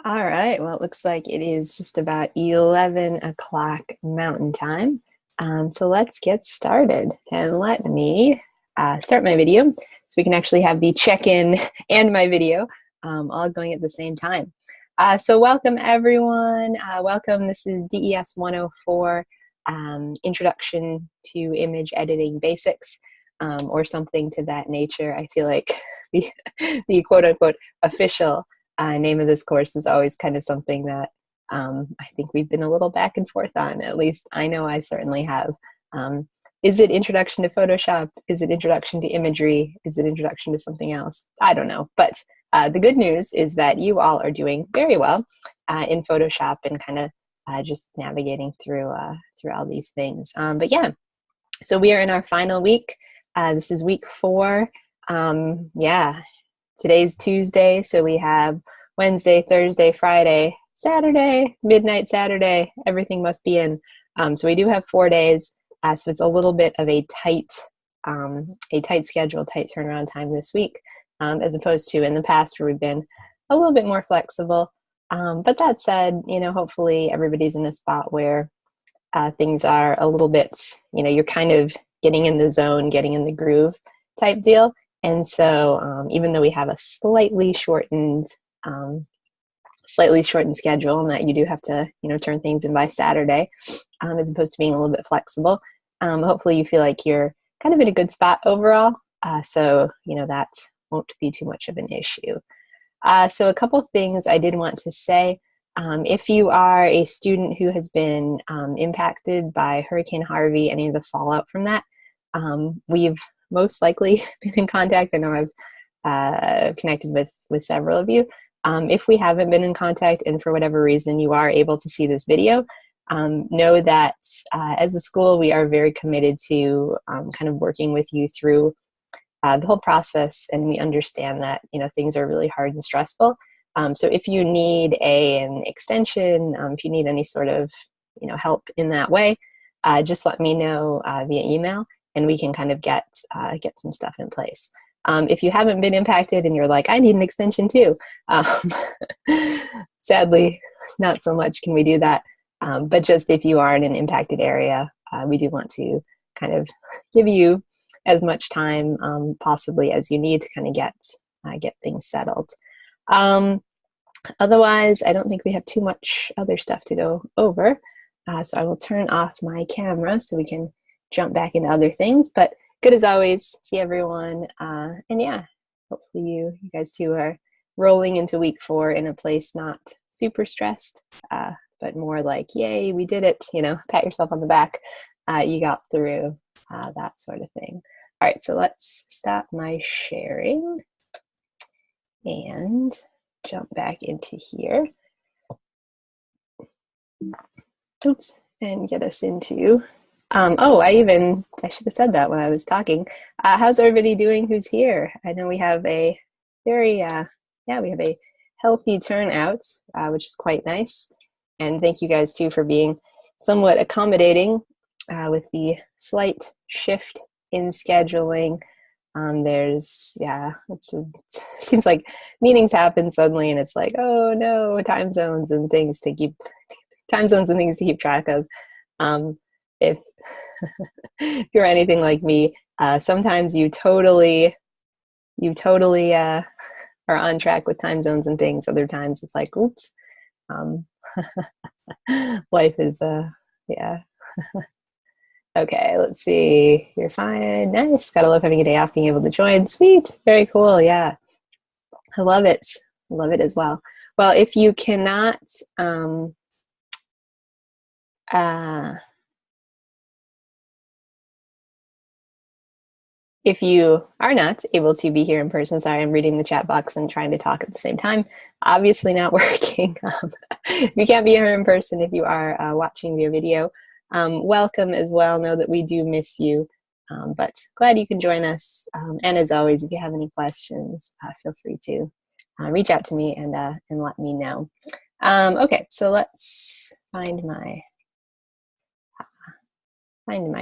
All right, well, it looks like it is just about 11 o'clock Mountain Time. So let's get started and let me start my video so we can actually have the check-in and my video all going at the same time. So welcome everyone. Welcome, this is DES 104, Introduction to Image Editing Basics, or something to that nature. I feel like the quote-unquote official name of this course is always kind of something that I think we've been a little back and forth on. At least I know I certainly have. Is it Introduction to Photoshop? Is it Introduction to Imagery? Is it Introduction to something else? I don't know. But the good news is that you all are doing very well in Photoshop and kind of just navigating through all these things. But yeah, so we are in our final week. This is week 4. Yeah, today's Tuesday, so we have Wednesday, Thursday, Friday, Saturday, midnight Saturday. Everything must be in. So we do have 4 days, so it's a little bit of a tight schedule, tight turnaround time this week, as opposed to in the past where we've been a little bit more flexible. But that said, hopefully everybody's in a spot where things are a little bit, you're kind of getting in the zone, getting in the groove type deal. And so even though we have a slightly shortened schedule and that you do have to, turn things in by Saturday, as opposed to being a little bit flexible, hopefully you feel like you're kind of in a good spot overall. So, that won't be too much of an issue. So a couple of things I did want to say. If you are a student who has been impacted by Hurricane Harvey, any of the fallout from that, we've most likely been in contact. I know I've connected with several of you. If we haven't been in contact and for whatever reason you are able to see this video, know that as a school we are very committed to kind of working with you through the whole process, and we understand that things are really hard and stressful. So if you need an extension, if you need any sort of help in that way, just let me know via email, and we can kind of get some stuff in place. If you haven't been impacted and you're like, I need an extension too, sadly, not so much can we do that. But just if you are in an impacted area, we do want to kind of give you as much time possibly as you need to kind of get things settled. Otherwise, I don't think we have too much other stuff to go over. So I will turn off my camera so we can jump back into other things. But good as always, see everyone. And yeah, hopefully you guys too are rolling into week 4 in a place not super stressed, but more like, yay, we did it, pat yourself on the back. You got through, that sort of thing. All right, so let's stop my sharing and jump back into here. Oops, and get us into, I should have said that when I was talking. How's everybody doing who's here? I know we have a very, we have a healthy turnout, which is quite nice. And thank you guys too for being somewhat accommodating with the slight shift in scheduling. It seems like meetings happen suddenly and it's like, oh no, time zones and things to keep track of. If if you're anything like me, sometimes you totally are on track with time zones and things. Other times it's like, oops, life is yeah. Okay, let's see. You're fine. Nice. Gotta love having a day off, being able to join. Sweet. Very cool. Yeah. I love it. Love it as well. Well, if you cannot, if you are not able to be here in person, sorry, I'm reading the chat box and trying to talk at the same time. Obviously not working. If you can't be here in person, if you are watching via video, welcome as well. Know that we do miss you, but glad you can join us. And as always, if you have any questions, feel free to reach out to me and let me know. Okay, so let's find my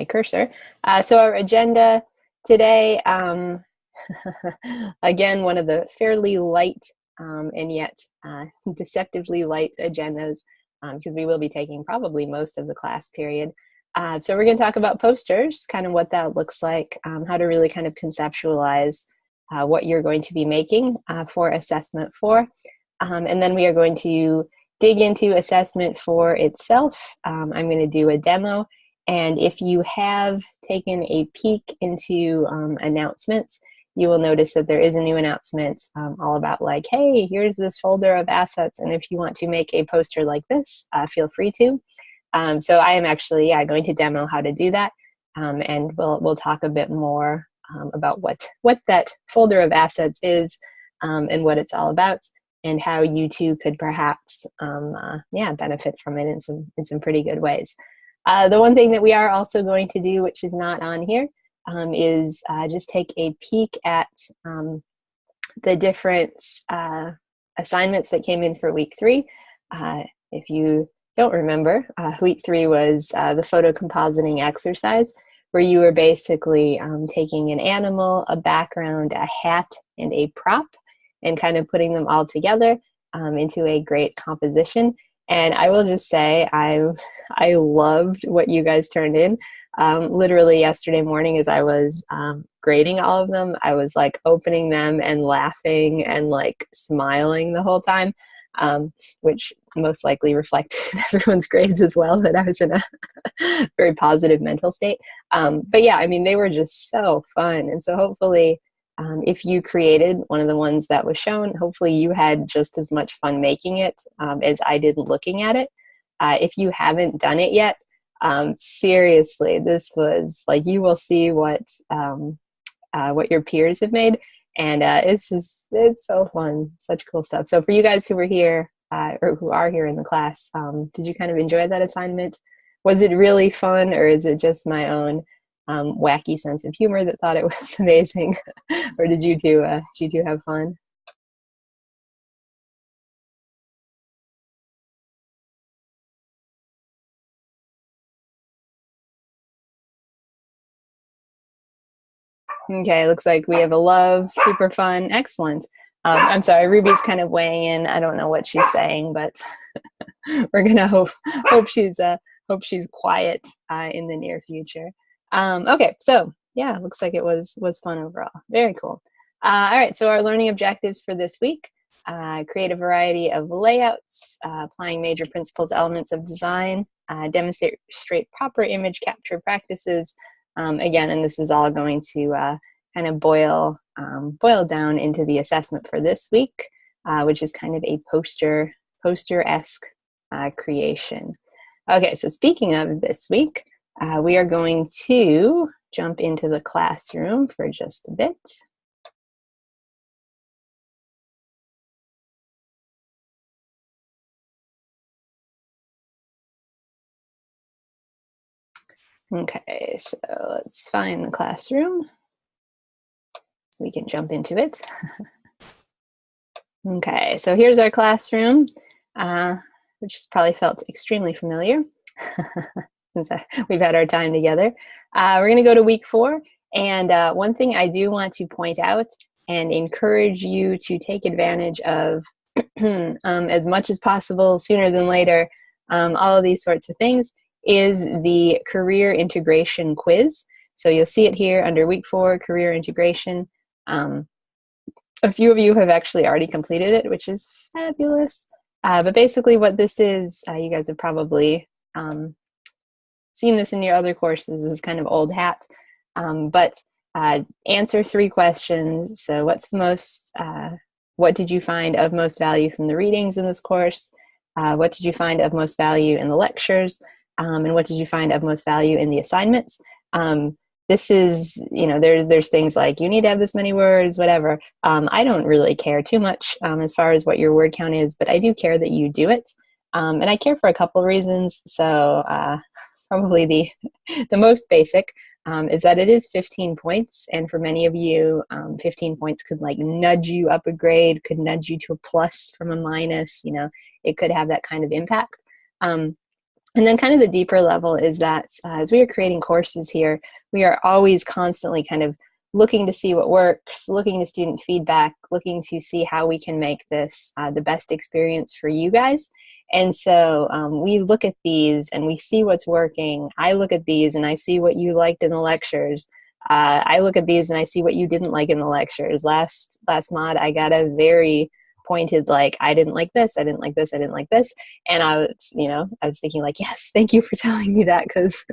cursor. So our agenda today, again, one of the fairly light and yet deceptively light agendas, because we will be taking probably most of the class period. So we're going to talk about posters, kind of what that looks like, how to really kind of conceptualize what you're going to be making for assessment 4. And then we are going to dig into assessment 4 itself. I'm going to do a demo. And if you have taken a peek into announcements, you will notice that there is a new announcement all about like, hey, here's this folder of assets. And if you want to make a poster like this, feel free to. So I am actually going to demo how to do that. And we'll talk a bit more about what that folder of assets is and what it's all about, and how you too could perhaps benefit from it in some pretty good ways. The one thing that we are also going to do, which is not on here, is just take a peek at the different assignments that came in for week 3. If you don't remember, week 3 was the photo compositing exercise, where you were basically taking an animal, a background, a hat, and a prop, and kind of putting them all together into a great composition. And I will just say I loved what you guys turned in. Literally yesterday morning as I was grading all of them, I was like opening them and laughing and like smiling the whole time, which most likely reflected everyone's grades as well, that I was in a very positive mental state. But yeah, I mean, they were just so fun. And so hopefully, if you created one of the ones that was shown, hopefully you had just as much fun making it as I did looking at it. If you haven't done it yet, seriously, this was like, you will see what your peers have made. And it's so fun, such cool stuff. So for you guys who were here or who are here in the class, did you kind of enjoy that assignment? Was it really fun, or is it just my own wacky sense of humor that thought it was amazing? Or did you two have fun? Okay, looks like we have a love, super fun, excellent. I'm sorry, Ruby's kind of weighing in. I don't know what she's saying, but we're gonna hope she's quiet in the near future. Okay, so yeah, looks like it was fun overall. Very cool. All right, so our learning objectives for this week: create a variety of layouts, applying major principles, elements of design, demonstrate proper image capture practices. Again, and this is all going to kind of boil down into the assessment for this week, which is kind of a poster-esque creation. Okay, so speaking of this week, we are going to jump into the classroom for just a bit. Okay, so let's find the classroom so we can jump into it. Okay, so here's our classroom, which has probably felt extremely familiar since we've had our time together. We're going to go to week 4, and one thing I do want to point out and encourage you to take advantage of as much as possible, sooner than later, all of these sorts of things, is the career integration quiz. So you'll see it here under week 4, career integration. A few of you have actually already completed it, which is fabulous. But basically what this is, you guys have probably seen this in your other courses, is kind of old hat. But answer 3 questions. So what's the most, what did you find of most value from the readings in this course? What did you find of most value in the lectures? And what did you find of most value in the assignments? This is, there's things like you need to have this many words, whatever. I don't really care too much as far as what your word count is, but I do care that you do it. And I care for a couple reasons. So probably the most basic is that it is 15 points. And for many of you, 15 points could like nudge you up a grade, could nudge you to a plus from a minus, it could have that kind of impact. And then kind of the deeper level is that as we are creating courses here, we are always constantly kind of looking to see what works, looking to student feedback, looking to see how we can make this the best experience for you guys. And so we look at these and we see what's working. I look at these and I see what you liked in the lectures. I look at these and I see what you didn't like in the lectures. Last mod, I got a very pointed, like, I didn't like this, I didn't like this, I didn't like this. And I was, I was thinking like, yes, thank you for telling me that, because,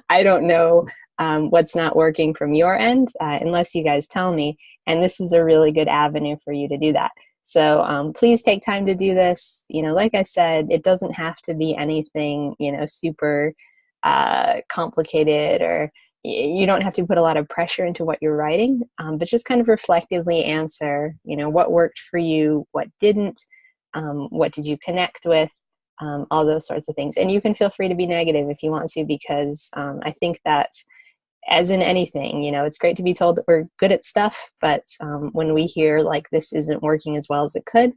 I don't know what's not working from your end unless you guys tell me. And this is a really good avenue for you to do that. So please take time to do this. Like I said, it doesn't have to be anything, super complicated, or you don't have to put a lot of pressure into what you're writing, but just kind of reflectively answer, what worked for you, what didn't, what did you connect with, all those sorts of things. And you can feel free to be negative if you want to, because I think that, as in anything, it's great to be told that we're good at stuff, but when we hear like this isn't working as well as it could,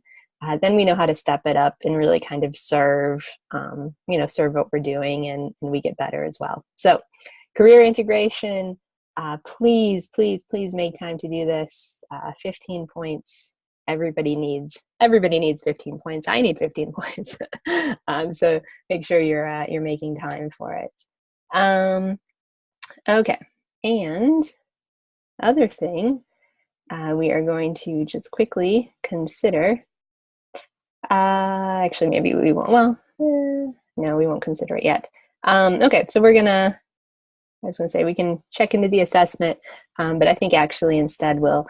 then we know how to step it up and really kind of serve what we're doing, and we get better as well. So career integration, please, please, please make time to do this. 15 points. Everybody needs 15 points. I need 15 points. So make sure you're making time for it. Okay, and other thing we are going to just quickly consider, actually maybe we won't, no, we won't consider it yet. Okay, so I was going to say we can check into the assessment, but I think actually instead we'll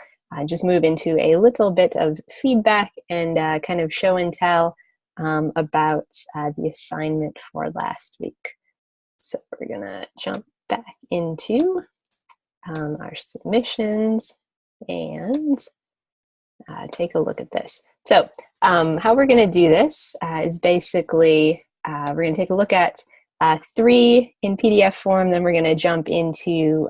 just move into a little bit of feedback and kind of show and tell about the assignment for last week. So we're going to jump back into our submissions and take a look at this. So how we're going to do this is basically we're going to take a look at 3 in PDF form, then we're going to jump into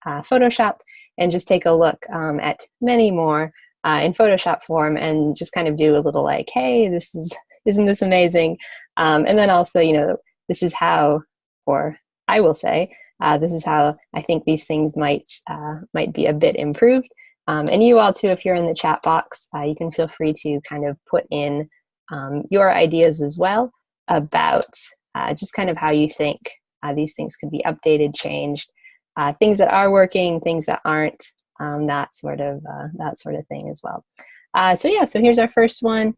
Photoshop and just take a look at many more in Photoshop form, and just kind of do a little like, hey, isn't this amazing? And then also, this is how, or I will say, this is how I think these things might be a bit improved. And you all too, if you're in the chat box, you can feel free to kind of put in your ideas as well about just kind of how you think these things could be updated, changed, things that are working, things that aren't, that sort of thing as well. So here's our first one.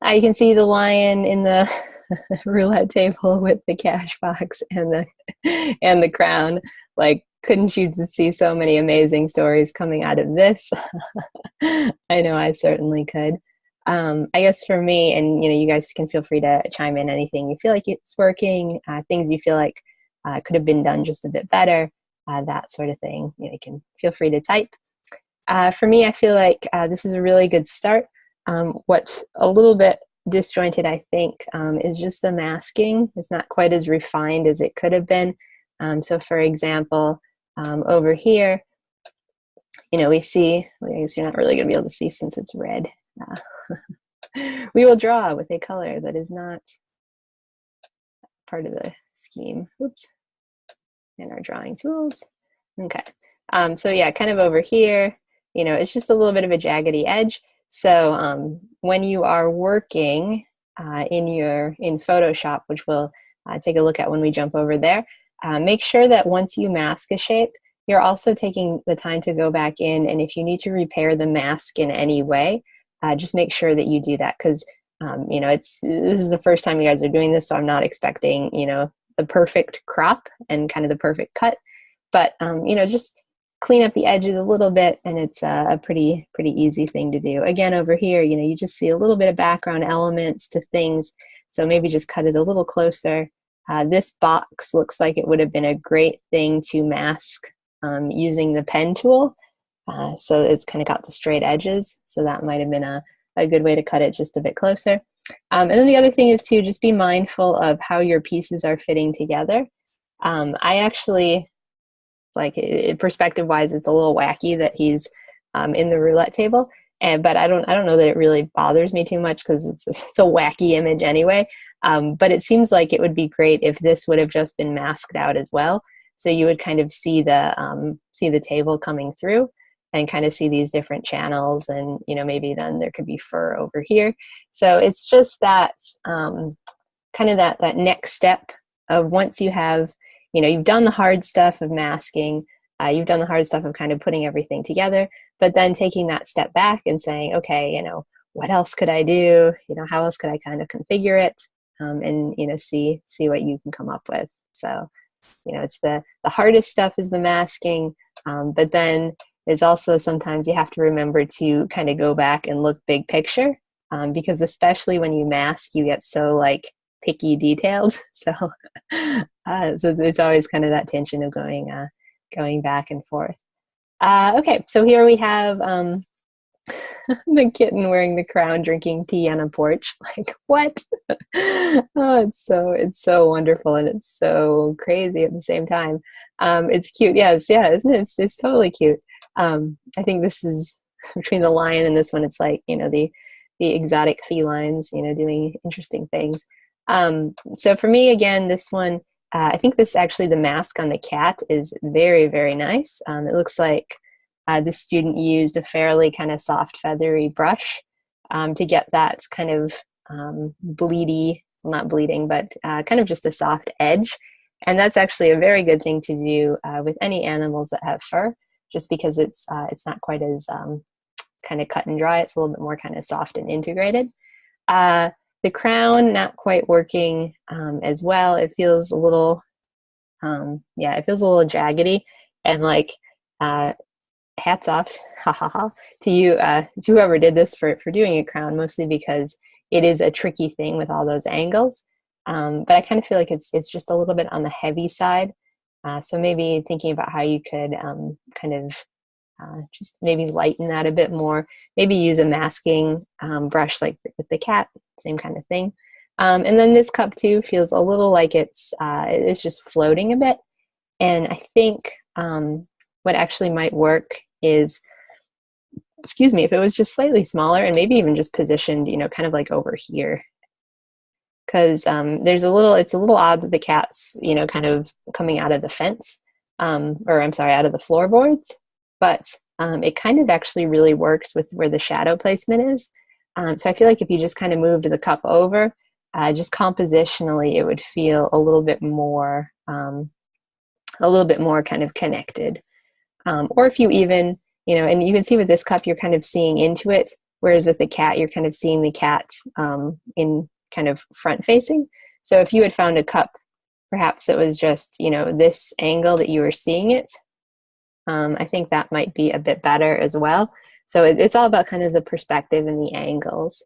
You can see the lion in the roulette table with the cash box and the crown. Like, couldn't you just see so many amazing stories coming out of this? I know I certainly could. I guess for me, and you guys can feel free to chime in anything you feel like it's working, things you feel like could have been done just a bit better, that sort of thing. You can feel free to type. For me, I feel like this is a really good start. What's a little bit disjointed, I think, is just the masking. It's not quite as refined as it could have been. So for example, over here, we see, I guess you're not really going to be able to see since it's red. We will draw with a color that is not part of the scheme. Oops. And our drawing tools. Okay. So yeah, kind of over here, it's just a little bit of a jaggedy edge. So when you are working in Photoshop, which we'll take a look at when we jump over there, make sure that once you mask a shape, you're also taking the time to go back in, and if you need to repair the mask in any way, just make sure that you do that, because this is the first time you guys are doing this, so I'm not expecting the perfect crop and kind of the perfect cut, but just clean up the edges a little bit, and it's a pretty easy thing to do. Again, over here, you just see a little bit of background elements to things, so maybe just cut it a little closer. This box looks like it would have been a great thing to mask using the pen tool. So it's kind of got the straight edges, so that might have been a good way to cut it just a bit closer. And then the other thing is to just be mindful of how your pieces are fitting together. I actually, perspective-wise, it's a little wacky that he's in the roulette table, but I don't know that it really bothers me too much, because it's a wacky image anyway. But it seems like it would be great if this would have just been masked out as well. So you would kind of see the table coming through and kind of see these different channels, and maybe then there could be fur over here. So it's just that kind of that next step of, once you have, you've done the hard stuff of masking, you've done the hard stuff of kind of putting everything together, but then taking that step back and saying, okay, what else could I do? How else could I kind of configure it? And see what you can come up with. So it's the hardest stuff is the masking, but then it's also sometimes you have to remember to kind of go back and look big picture, because especially when you mask, you get so like picky detailed. So so it's always kind of that tension of going back and forth. Okay, so here we have the kitten wearing the crown, drinking tea on a porch. Like, what? Oh, it's so wonderful, and it's so crazy at the same time. It's cute, yes, yeah, isn't it? It's totally cute. I think this is between the lion and this one. It's like the exotic felines, doing interesting things. So for me, again, this one, I think this actually, the mask on the cat is very, very nice. It looks like the student used a fairly kind of soft, feathery brush to get that kind of bleedy, well, not bleeding, but kind of just a soft edge. And that's actually a very good thing to do with any animals that have fur, just because it's not quite as kind of cut and dry. It's a little bit more kind of soft and integrated. The crown, not quite working as well. It feels a little, it feels a little jaggedy, and like, hats off, to you, to whoever did this for doing a crown, mostly because it is a tricky thing with all those angles. But I kind of feel like it's just a little bit on the heavy side. So maybe thinking about how you could kind of just maybe lighten that a bit more. Maybe use a masking brush like with the cat, same kind of thing. And then this cup too feels a little like it's just floating a bit. And I think what actually might work is, if it was just slightly smaller and maybe even just positioned, kind of like over here. Because it's a little odd that the cat's, kind of coming out of the fence, or I'm sorry, out of the floorboards. But it kind of actually really works with where the shadow placement is. So I feel like if you just kind of moved the cup over, just compositionally, it would feel a little bit more kind of connected. Or if you even, and you can see with this cup, you're kind of seeing into it, whereas with the cat, you're kind of seeing the cat in kind of front facing. So if you had found a cup, perhaps it was just, this angle that you were seeing it, I think that might be a bit better as well. So it's all about kind of the perspective and the angles.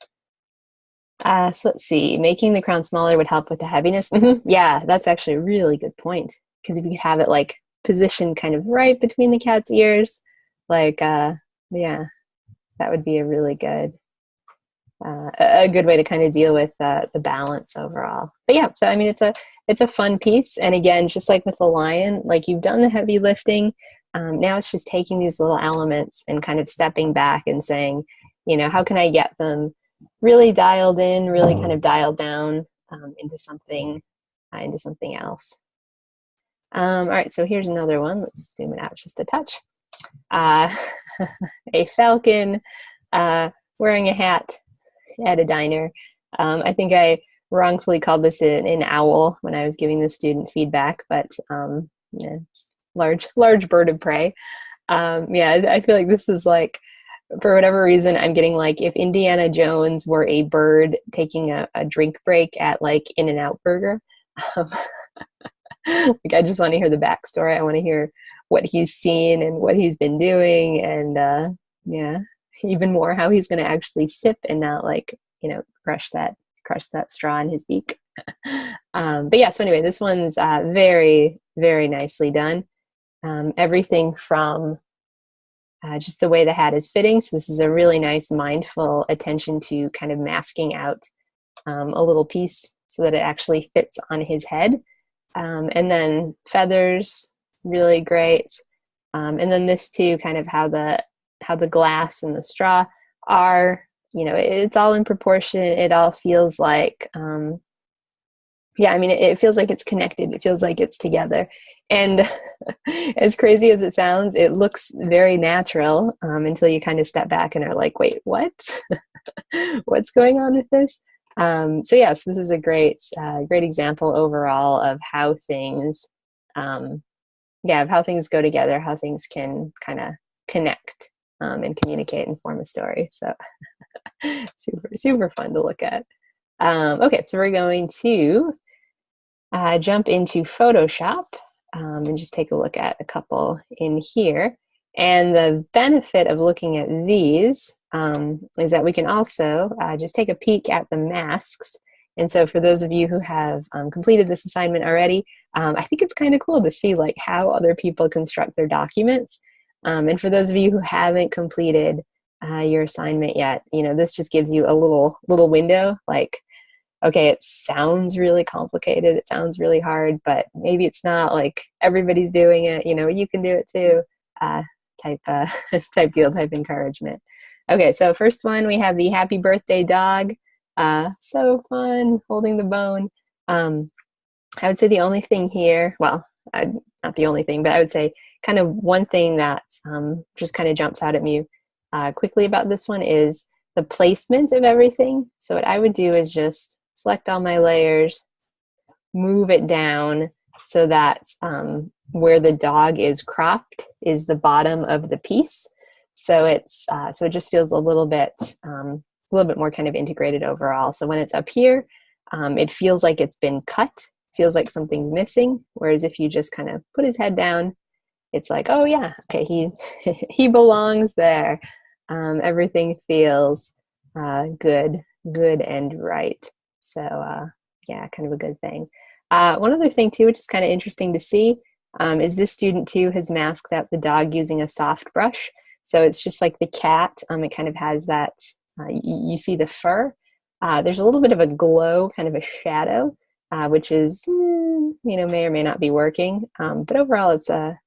So let's see, making the crown smaller would help with the heaviness. Yeah, that's actually a really good point. Because if you have it like positioned kind of right between the cat's ears, like, yeah, that would be a really good, a good way to kind of deal with the balance overall. But yeah, so I mean, it's a fun piece. And again, just like with the lion, like you've done the heavy lifting. Now it's just taking these little elements and kind of stepping back and saying, how can I get them really dialed in, really kind of dialed down into something else. All right, so here's another one. Let's zoom it out just a touch. A falcon wearing a hat at a diner. I think I wrongfully called this an owl when I was giving the student feedback, but it's large bird of prey. I feel like this is like, for whatever reason, I'm getting like if Indiana Jones were a bird taking a drink break at like In-N-Out Burger. Like, I just want to hear the backstory. I want to hear what he's seen and what he's been doing, and even more how he's going to actually sip and not like crush that straw in his beak. But yeah, so anyway, this one's very, very nicely done. Everything from just the way the hat is fitting. So this is a really nice mindful attention to kind of masking out a little piece so that it actually fits on his head. And then feathers, really great. And then this too, kind of how the glass and the straw are, it's all in proportion. It all feels like, it feels like it's connected. It feels like it's together. And as crazy as it sounds, it looks very natural until you kind of step back and are like, wait, what? What's going on with this? So yes, this is a great example overall of how things, of how things go together, how things can kind of connect and communicate and form a story. So super, super fun to look at. Okay, so we're going to jump into Photoshop and just take a look at a couple in here. And the benefit of looking at these is that we can also just take a peek at the masks. And so for those of you who have completed this assignment already, I think it's kind of cool to see like how other people construct their documents. And for those of you who haven't completed your assignment yet, this just gives you a little window, like, okay, it sounds really complicated, it sounds really hard, but maybe it's not, like everybody's doing it, you can do it too, type deal, type encouragement. Okay, so first one, we have the happy birthday dog. So fun, holding the bone. I would say the only thing here, well, not the only thing, but I would say kind of one thing that just kind of jumps out at me quickly about this one is the placement of everything. So what I would do is just select all my layers, move it down so that where the dog is cropped is the bottom of the piece. So it's so it just feels a little bit more kind of integrated overall. So when it's up here, it feels like it's been cut, feels like something's missing. Whereas if you just kind of put his head down, it's like, oh yeah, okay, he belongs there. Everything feels good and right. So yeah, kind of a good thing. One other thing too, which is kind of interesting to see, is this student too has masked out the dog using a soft brush. So it's just like the cat. It kind of has that, you see the fur. There's a little bit of a glow, kind of a shadow, which is, may or may not be working. But overall, it's a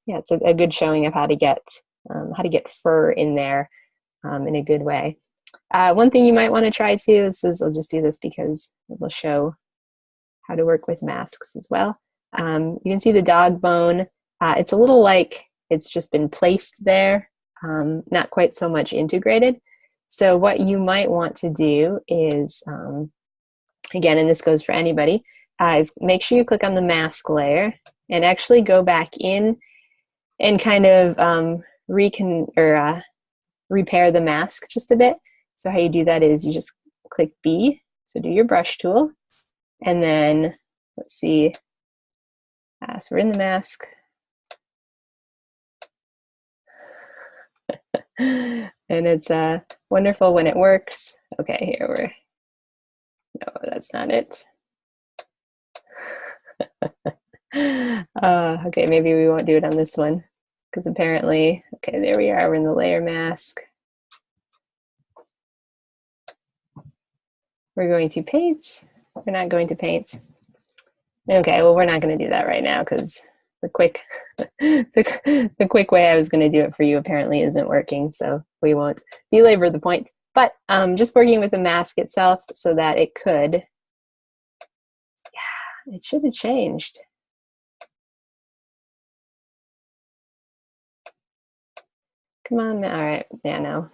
good showing of how to get fur in there in a good way. One thing you might want to try too is I'll just do this because it will show how to work with masks as well. You can see the dog bone. It's a little like it's just been placed there, not quite so much integrated. So what you might want to do is, again, and this goes for anybody, is make sure you click on the mask layer and actually go back in and kind of repair the mask just a bit. So how you do that is you just click B, so do your brush tool, and then let's see, so we're in the mask. And it's wonderful when it works. Okay, here no, that's not it. Okay, maybe we won't do it on this one because apparently, okay, there we are, we're in the layer mask. We're going to paint. We're not going to paint. Okay, well, we're not going to do that right now because the quick way I was going to do it for you apparently isn't working, so we won't belabor the point. But just working with the mask itself so that it could, yeah, it should have changed. Come on, all right, yeah, no.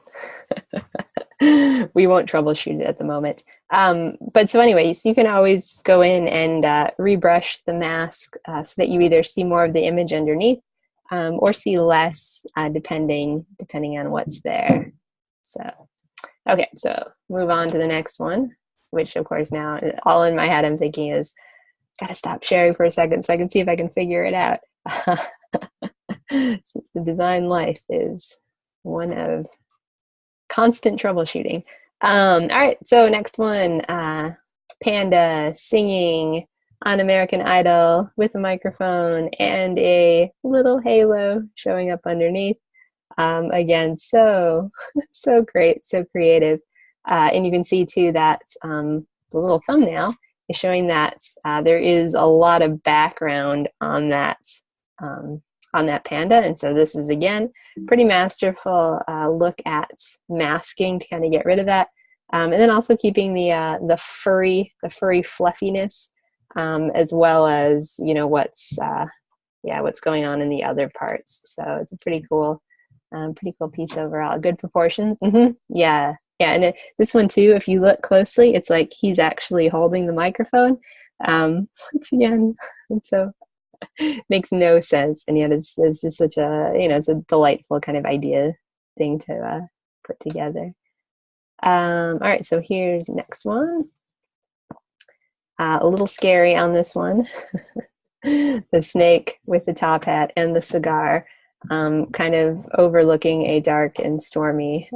We won't troubleshoot it at the moment. But so anyways, you can always just go in and rebrush the mask so that you either see more of the image underneath or see less depending on what's there. So, okay, so move on to the next one, which of course now all in my head I'm thinking is, gotta stop sharing for a second so I can see if I can figure it out. Since the design life is one of constant troubleshooting. All right, so next one, Panda singing on American Idol with a microphone and a little halo showing up underneath. Again, so great, so creative. And you can see too that the little thumbnail is showing that there is a lot of background on that panda, and so this is again pretty masterful look at masking to kind of get rid of that, and then also keeping the furry fluffiness, as well as what's yeah, what's going on in the other parts. So it's a pretty cool piece overall. Good proportions. Yeah, yeah, and this one too, if you look closely, it's like he's actually holding the microphone, which again, and so makes no sense, and yet it's just such a, it's a delightful kind of idea thing to put together. All right, so here's the next one. A little scary on this one. The snake with the top hat and the cigar, kind of overlooking a dark and stormy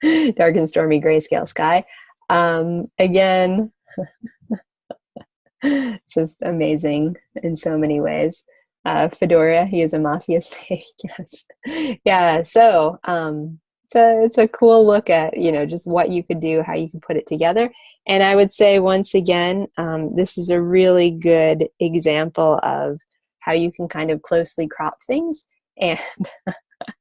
grayscale sky. Again, just amazing in so many ways. Fedora, he is a mafia snake. Yes, yeah. So it's a cool look at just what you could do, how you could put it together. And I would say once again, this is a really good example of how you can kind of closely crop things and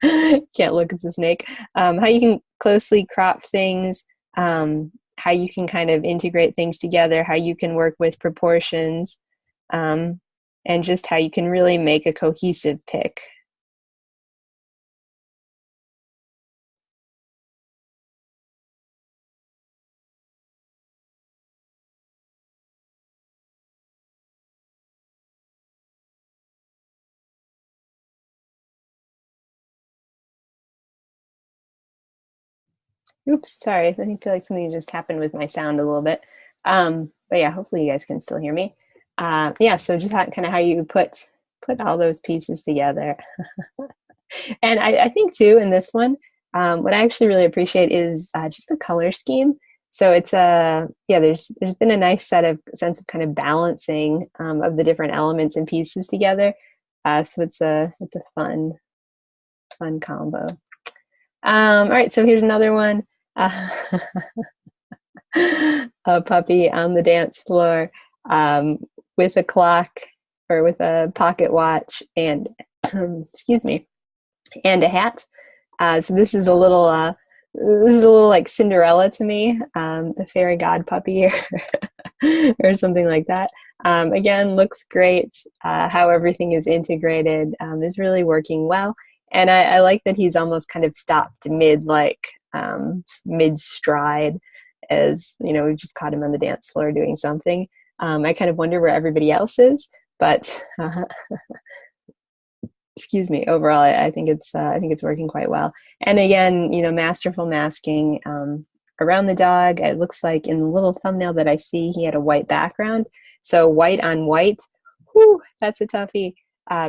can't look at the snake. How you can closely crop things. How you can kind of integrate things together, how you can work with proportions, and just how you can really make a cohesive pic. Oops, sorry, I feel like something just happened with my sound a little bit. But yeah, hopefully you guys can still hear me. Yeah, so just kind of how you put all those pieces together. And I think too in this one, what I actually really appreciate is just the color scheme. So it's yeah, there's been a nice sense of kind of balancing of the different elements and pieces together. So it's a fun combo. All right, so here's another one. A puppy on the dance floor with a clock or with a pocket watch and excuse me, and a hat. So this is a little like Cinderella to me, the fairy god puppy or something like that. Again, looks great. How everything is integrated is really working well. And I like that he's almost kind of stopped mid stride, as we've just caught him on the dance floor doing something. I kind of wonder where everybody else is, but excuse me, overall I think it's working quite well. And again, masterful masking around the dog. It looks like in the little thumbnail that I see, he had a white background. So white on white, whew, that's a toughie.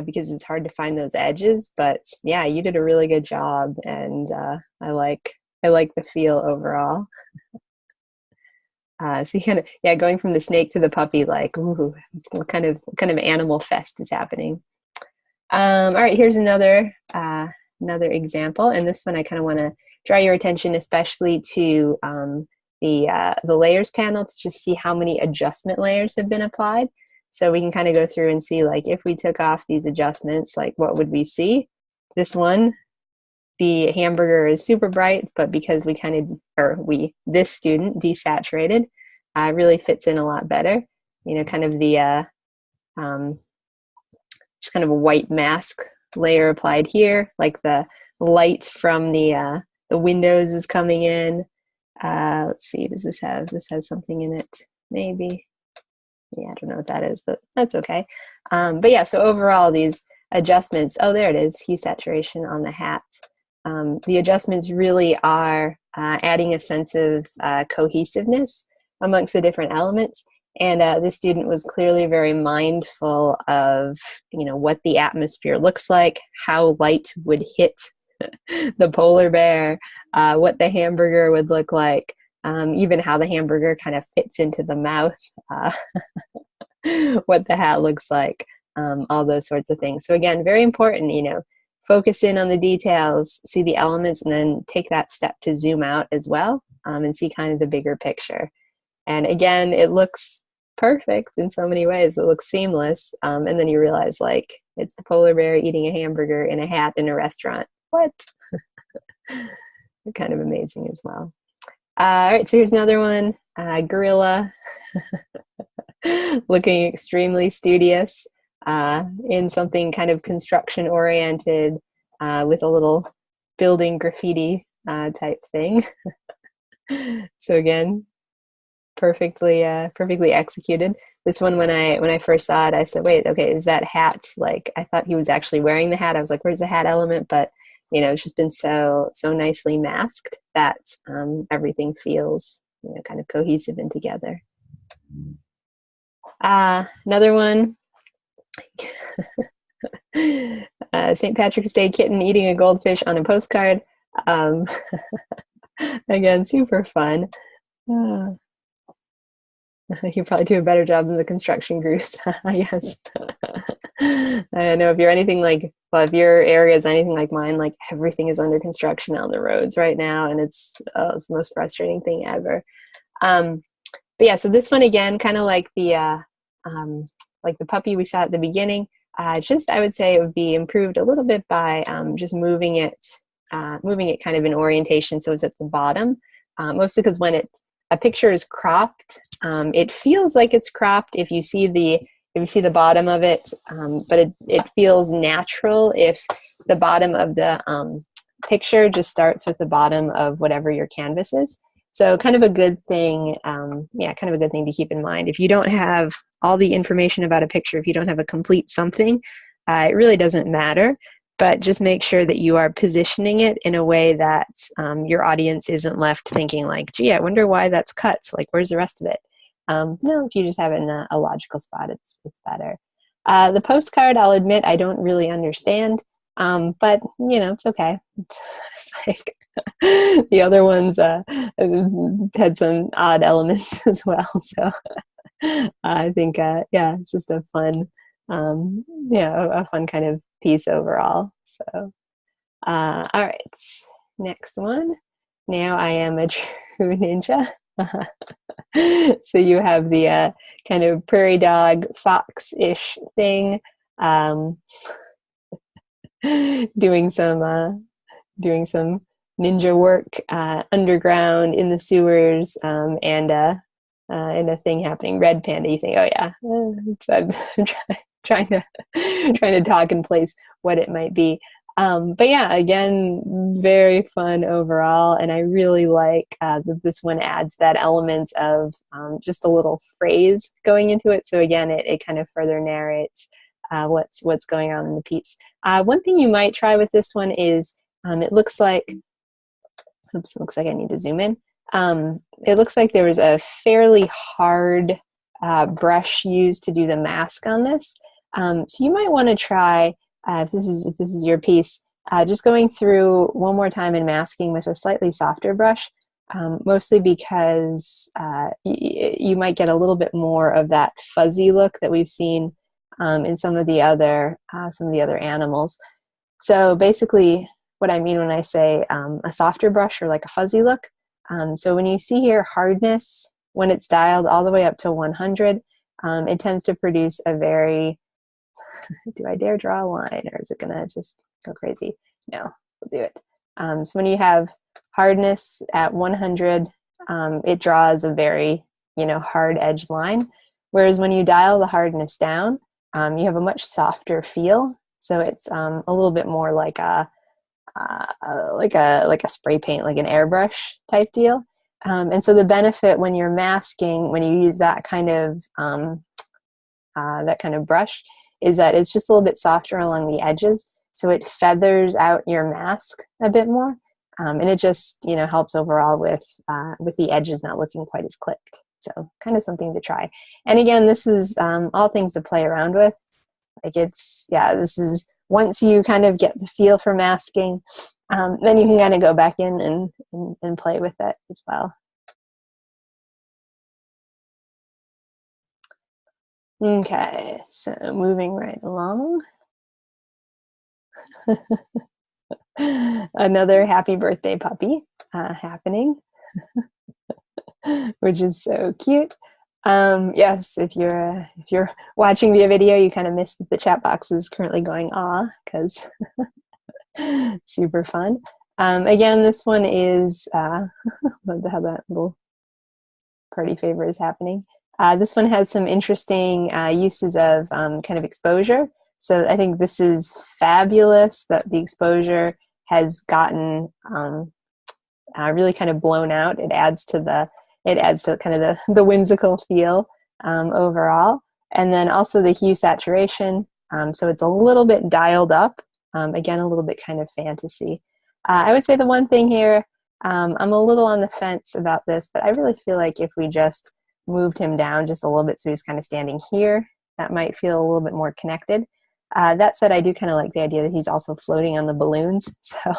Because it's hard to find those edges, but yeah, you did a really good job, and I like the feel overall. So you going from the snake to the puppy, like, ooh, what kind of animal fest is happening. All right, here's another example, and this one I kind of want to draw your attention, especially to the layers panel, to just see how many adjustment layers have been applied. So we can kind of go through and see, like, if we took off these adjustments, like, what would we see? This one, the hamburger is super bright, but because this student desaturated, really fits in a lot better. Kind of the just kind of a white mask layer applied here, like the light from the windows is coming in. Let's see, this has something in it? Maybe. Yeah, I don't know what that is, but that's okay. But yeah, so overall these adjustments, oh, there it is, hue saturation on the hat. The adjustments really are adding a sense of cohesiveness amongst the different elements. And this student was clearly very mindful of, what the atmosphere looks like, how light would hit the polar bear, what the hamburger would look like, even how the hamburger kind of fits into the mouth, what the hat looks like, all those sorts of things. So again, very important, focus in on the details, see the elements, and then take that step to zoom out as well, and see kind of the bigger picture. And again, it looks perfect in so many ways. It looks seamless. And then you realize, like, it's the polar bear eating a hamburger in a hat in a restaurant. What? Kind of amazing as well. All right, so here's another one. Gorilla looking extremely studious. in something kind of construction oriented with a little building graffiti type thing. So again, perfectly executed. This one, when I first saw it, I said, wait, okay, is that hat, like, I thought he was actually wearing the hat. I was like, where's the hat element? But it's just been so nicely masked that everything feels kind of cohesive and together. Another one. St. Patrick's Day kitten eating a goldfish on a postcard. Again, super fun. You probably do a better job than the construction crews, yes. I know if you're anything like, well, if your area is anything like mine, like everything is under construction on the roads right now, and it's the most frustrating thing ever. But yeah, so this one again, kind of like the puppy we saw at the beginning. Just I would say it would be improved a little bit by just moving it kind of in orientation so it's at the bottom. Mostly because when a picture is cropped, it feels like it's cropped if you see the bottom of it, but it feels natural if the bottom of the picture just starts with the bottom of whatever your canvas is. So kind of a good thing, kind of a good thing to keep in mind. If you don't have all the information about a picture, if you don't have a complete something, it really doesn't matter. But just make sure that you are positioning it in a way that your audience isn't left thinking like, gee, I wonder why that's cut. Like, where's the rest of it? No, if you just have it in a logical spot, it's better. The postcard, I'll admit, I don't really understand, but it's okay. It's like the other ones had some odd elements as well. So I think, it's just a fun, a fun kind of piece overall. So, all right, next one. Now I am a true ninja. So you have the kind of prairie dog fox-ish thing, doing some ninja work underground in the sewers, and a thing happening. Red panda. You think, oh yeah, I'm trying to talk in place what it might be. But yeah, again, very fun overall, and I really like that this one adds that element of just a little phrase going into it. So again, it kind of further narrates what's going on in the piece. One thing you might try with this one is it looks like, oops, it looks like I need to zoom in. It looks like there was a fairly hard brush used to do the mask on this. So you might want to try, if this is your piece, just going through one more time and masking with a slightly softer brush, mostly because you might get a little bit more of that fuzzy look that we've seen in some of the other animals. So basically, what I mean when I say a softer brush or like a fuzzy look. So when you see here hardness, when it's dialed all the way up to 100, it tends to produce a very, do I dare draw a line or is it gonna just go crazy? No, we'll do it. So when you have hardness at 100, it draws a very, hard edged line. Whereas when you dial the hardness down, you have a much softer feel. So it's a little bit more like a spray paint, like an airbrush type deal. And so the benefit when you're masking, when you use that kind of brush, is that it's just a little bit softer along the edges, so it feathers out your mask a bit more, and it just helps overall with the edges not looking quite as clipped. So kind of something to try. And again, this is all things to play around with. Like this is once you kind of get the feel for masking, then you can kind of go back in and play with it as well. Okay, so moving right along. Another happy birthday puppy happening, which is so cute. Yes, if you're watching via video, you kind of missed that the chat box is currently going because super fun. Again, this one is love to have that little party favor is happening. This one has some interesting uses of kind of exposure. So I think this is fabulous that the exposure has gotten really kind of blown out. It adds to kind of the whimsical feel overall. And then also the hue saturation. So it's a little bit dialed up. Again, a little bit kind of fantasy. I would say the one thing here, I'm a little on the fence about this, but I really feel like if we just moved him down just a little bit so he's kind of standing here, that might feel a little bit more connected. That said, I do kind of like the idea that he's also floating on the balloons. So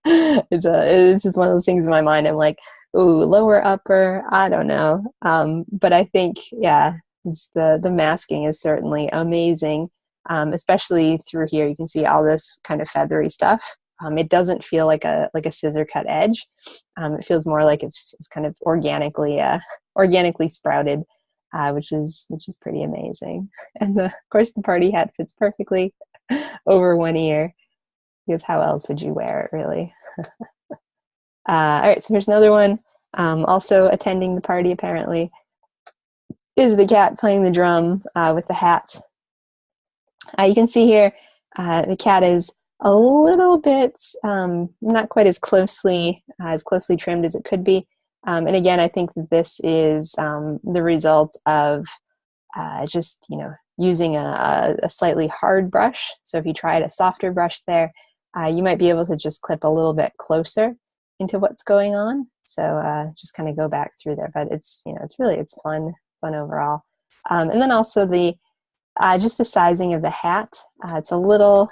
it's just one of those things in my mind. I'm like, ooh, lower, upper, I don't know. But I think, yeah, it's the masking is certainly amazing, especially through here. You can see all this kind of feathery stuff. It doesn't feel like a scissor cut edge. It feels more like it's kind of organically sprouted, which is pretty amazing. And of course, the party hat fits perfectly over one ear, because how else would you wear it, really? All right, so here's another one. Also attending the party, apparently, is the cat playing the drum with the hat. You can see here the cat is a little bit not quite as closely trimmed as it could be. And again, I think that this is the result of just, using a slightly hard brush. So if you tried a softer brush there, you might be able to just clip a little bit closer into what's going on. So just kind of go back through there. But it's fun overall. And then also just the sizing of the hat. It's a little,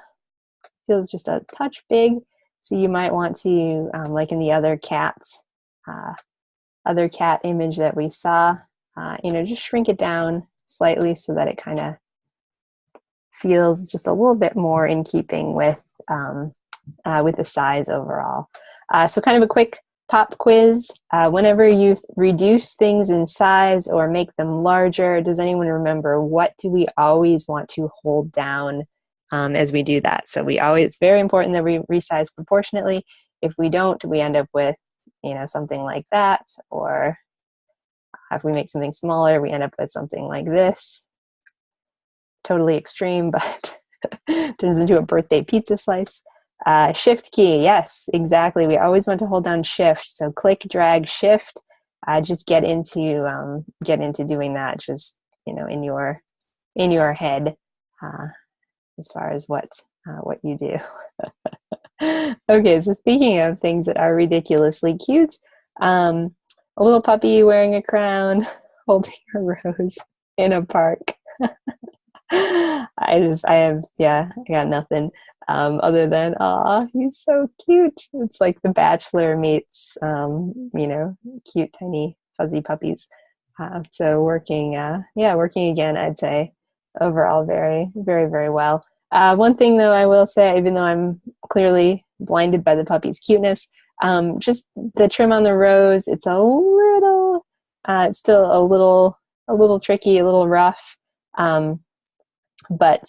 feels just a touch big. So you might want to, like in the other cat image that we saw, just shrink it down slightly so that it kind of feels just a little bit more in keeping with the size overall. So kind of a quick pop quiz. Whenever you reduce things in size or make them larger, does anyone remember what do we always want to hold down as we do that? So it's very important that we resize proportionately. If we don't, we end up with something like that, or if we make something smaller, we end up with something like this. Totally extreme, but turns into a birthday pizza slice. Shift key, yes, exactly. We always want to hold down shift. So click, drag, shift. Just get into doing that. Just in your head, as far as what you do. Okay, so speaking of things that are ridiculously cute, a little puppy wearing a crown, holding a rose in a park. I got nothing other than, aw, he's so cute. It's like The Bachelor meets, cute, tiny, fuzzy puppies. So working again, I'd say overall very, very, very well. One thing though, I will say, even though I'm clearly blinded by the puppy's cuteness, just the trim on the rose, it's still a little tricky, a little rough. But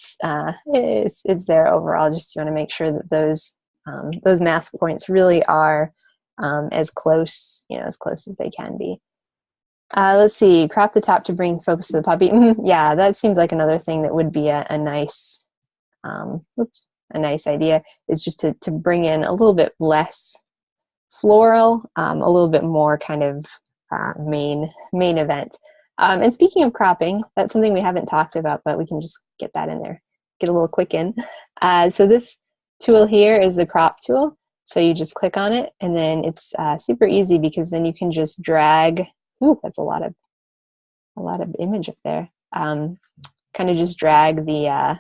it's there overall. Just you want to make sure that those mask points really are as close as they can be. Let's see, crop the top to bring focus to the puppy. Yeah, that seems like another thing that would be a nice idea, is just to bring in a little bit less floral, a little bit more kind of main event. And speaking of cropping, that's something we haven't talked about, but we can just get that in there, get a little quick in. So this tool here is the crop tool. So you just click on it, and then it's super easy, because then you can just drag. Ooh, that's a lot of image up there. Kind of just drag the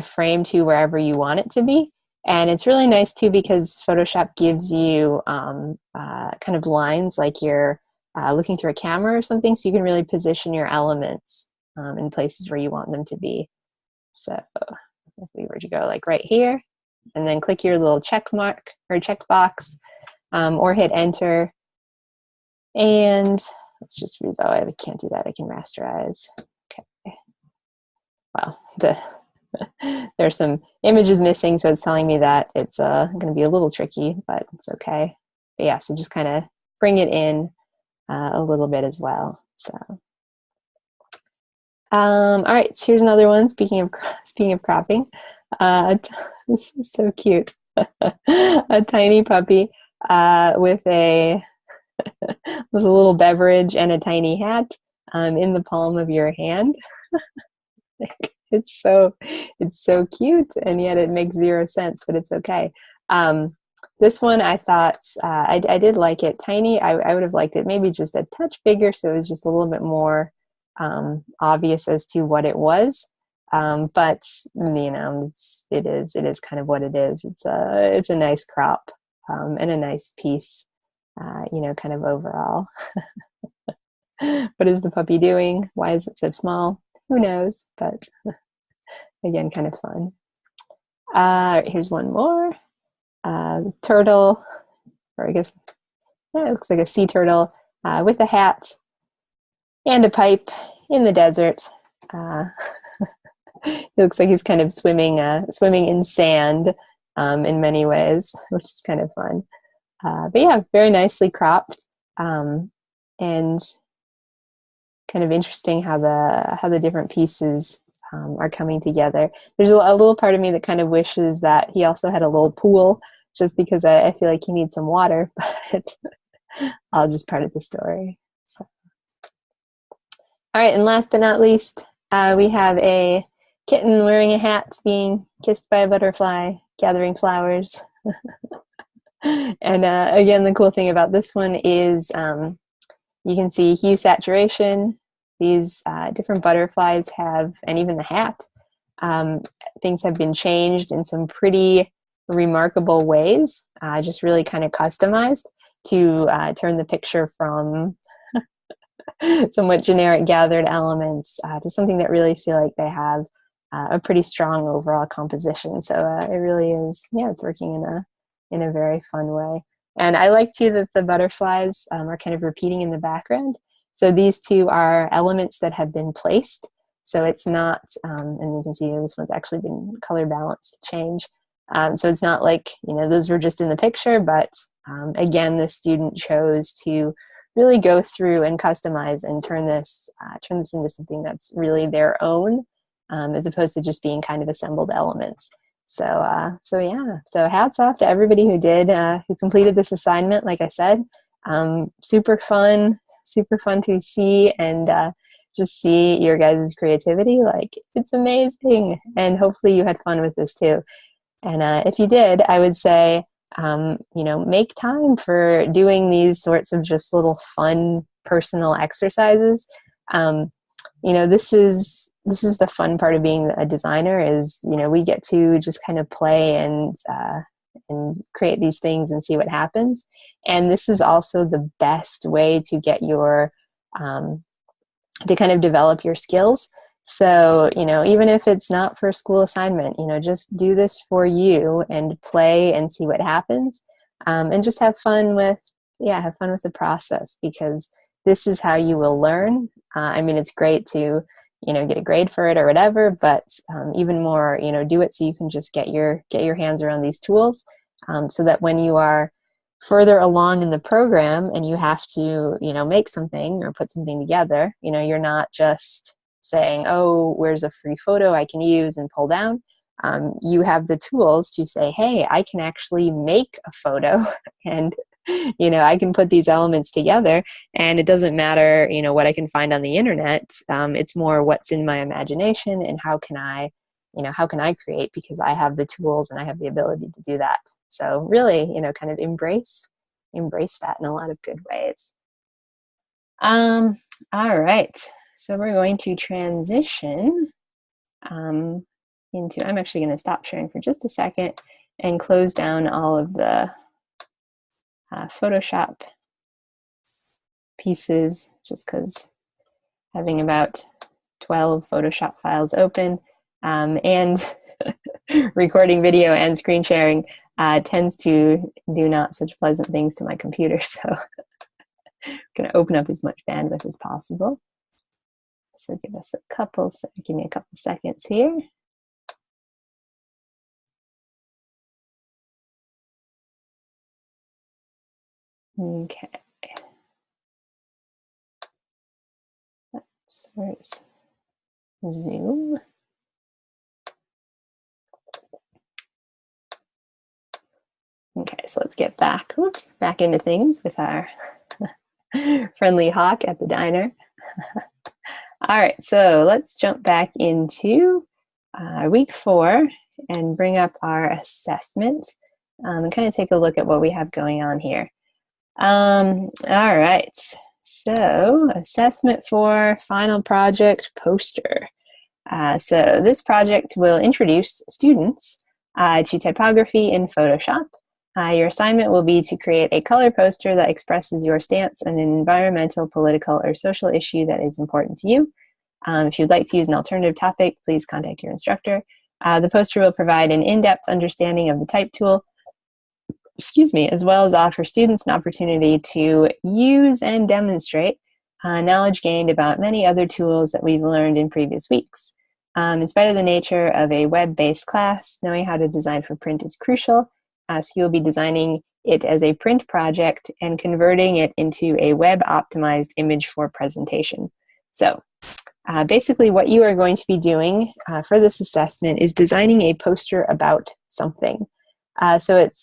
frame to wherever you want it to be. And it's really nice too, because Photoshop gives you kind of lines like you're looking through a camera or something, so you can really position your elements in places where you want them to be. So if we were to go like right here, and then click your little check mark or checkbox, or hit enter, and let's just I can't do that. I can rasterize. Okay. Well, there's some images missing, so it's telling me that it's going to be a little tricky, but it's okay. But yeah, so just kind of bring it in a little bit as well. So All right, so here's another one. Speaking of cropping, this is so cute. A tiny puppy with a little beverage and a tiny hat in the palm of your hand. It's so cute, and yet it makes zero sense, but it's okay. This one I thought I did like it. Tiny, I would have liked it maybe just a touch bigger, so it was just a little bit more obvious as to what it was. But you know, it is kind of what it is. It's a nice crop and a nice piece, you know, kind of overall. What is the puppy doing? Why is it so small? Who knows? But again, kind of fun. Here's one more. Turtle, or I guess, yeah, it looks like a sea turtle with a hat and a pipe in the desert. It looks like he's kind of swimming in sand in many ways, which is kind of fun. But yeah, very nicely cropped, and kind of interesting how the different pieces are coming together. There's a little part of me that kind of wishes that he also had a little pool, just because I feel like he needs some water, but all just part of the story. So. All right, and last but not least, we have a kitten wearing a hat being kissed by a butterfly, gathering flowers. And again, the cool thing about this one is you can see hue saturation. These different butterflies have, and even the hat, things have been changed in some pretty remarkable ways, just really kind of customized to turn the picture from somewhat generic gathered elements to something that really feel like they have a pretty strong overall composition. So it really is, yeah, it's working in a very fun way. And I like too that the butterflies are kind of repeating in the background. So these two are elements that have been placed. So it's not, and you can see this one's actually been color balanced to change. So it's not like, you know, those were just in the picture, but again, the student chose to really go through and customize and turn this into something that's really their own, as opposed to just being kind of assembled elements. So yeah, so hats off to everybody who who completed this assignment. Like I said, super fun to see and just see your guys' creativity. Like, it's amazing, and hopefully you had fun with this too. And if you did, I would say, you know, make time for doing these sorts of just little fun personal exercises. You know, this is the fun part of being a designer is, you know, we get to just kind of play and create these things and see what happens. And this is also the best way to get your to kind of develop your skills. So, you know, even if it's not for a school assignment, you know, just do this for you and play and see what happens, and just have fun with the process, because this is how you will learn. I mean, it's great to, you know, get a grade for it or whatever, but even more, you know, do it so you can just get your hands around these tools, so that when you are further along in the program and you have to, you know, make something or put something together, you know, you're not just saying, oh, where's a free photo I can use and pull down. You have the tools to say, hey, I can actually make a photo and, you know, I can put these elements together, and it doesn't matter, you know, what I can find on the internet. It's more what's in my imagination and how can I create, because I have the tools and I have the ability to do that. So really, you know, kind of embrace that in a lot of good ways. All right. So we're going to transition into, I'm actually going to stop sharing for just a second and close down all of the Photoshop pieces, just because having about 12 Photoshop files open and recording video and screen sharing tends to do not such pleasant things to my computer. So I'm going to open up as much bandwidth as possible. So give me a couple seconds here. Okay. Oops, Zoom. Okay, so let's get back, back into things with our friendly hawk at the diner. All right, so let's jump back into week 4 and bring up our assessment and kind of take a look at what we have going on here. All right, so assessment for final project poster. So this project will introduce students to typography in Photoshop. Your assignment will be to create a color poster that expresses your stance on an environmental, political, or social issue that is important to you. If you'd like to use an alternative topic, please contact your instructor. The poster will provide an in-depth understanding of the type tool, as well as offer students an opportunity to use and demonstrate knowledge gained about many other tools that we've learned in previous weeks. In spite of the nature of a web-based class, knowing how to design for print is crucial. So you'll be designing it as a print project and converting it into a web-optimized image for presentation. So basically what you are going to be doing for this assessment is designing a poster about something. So it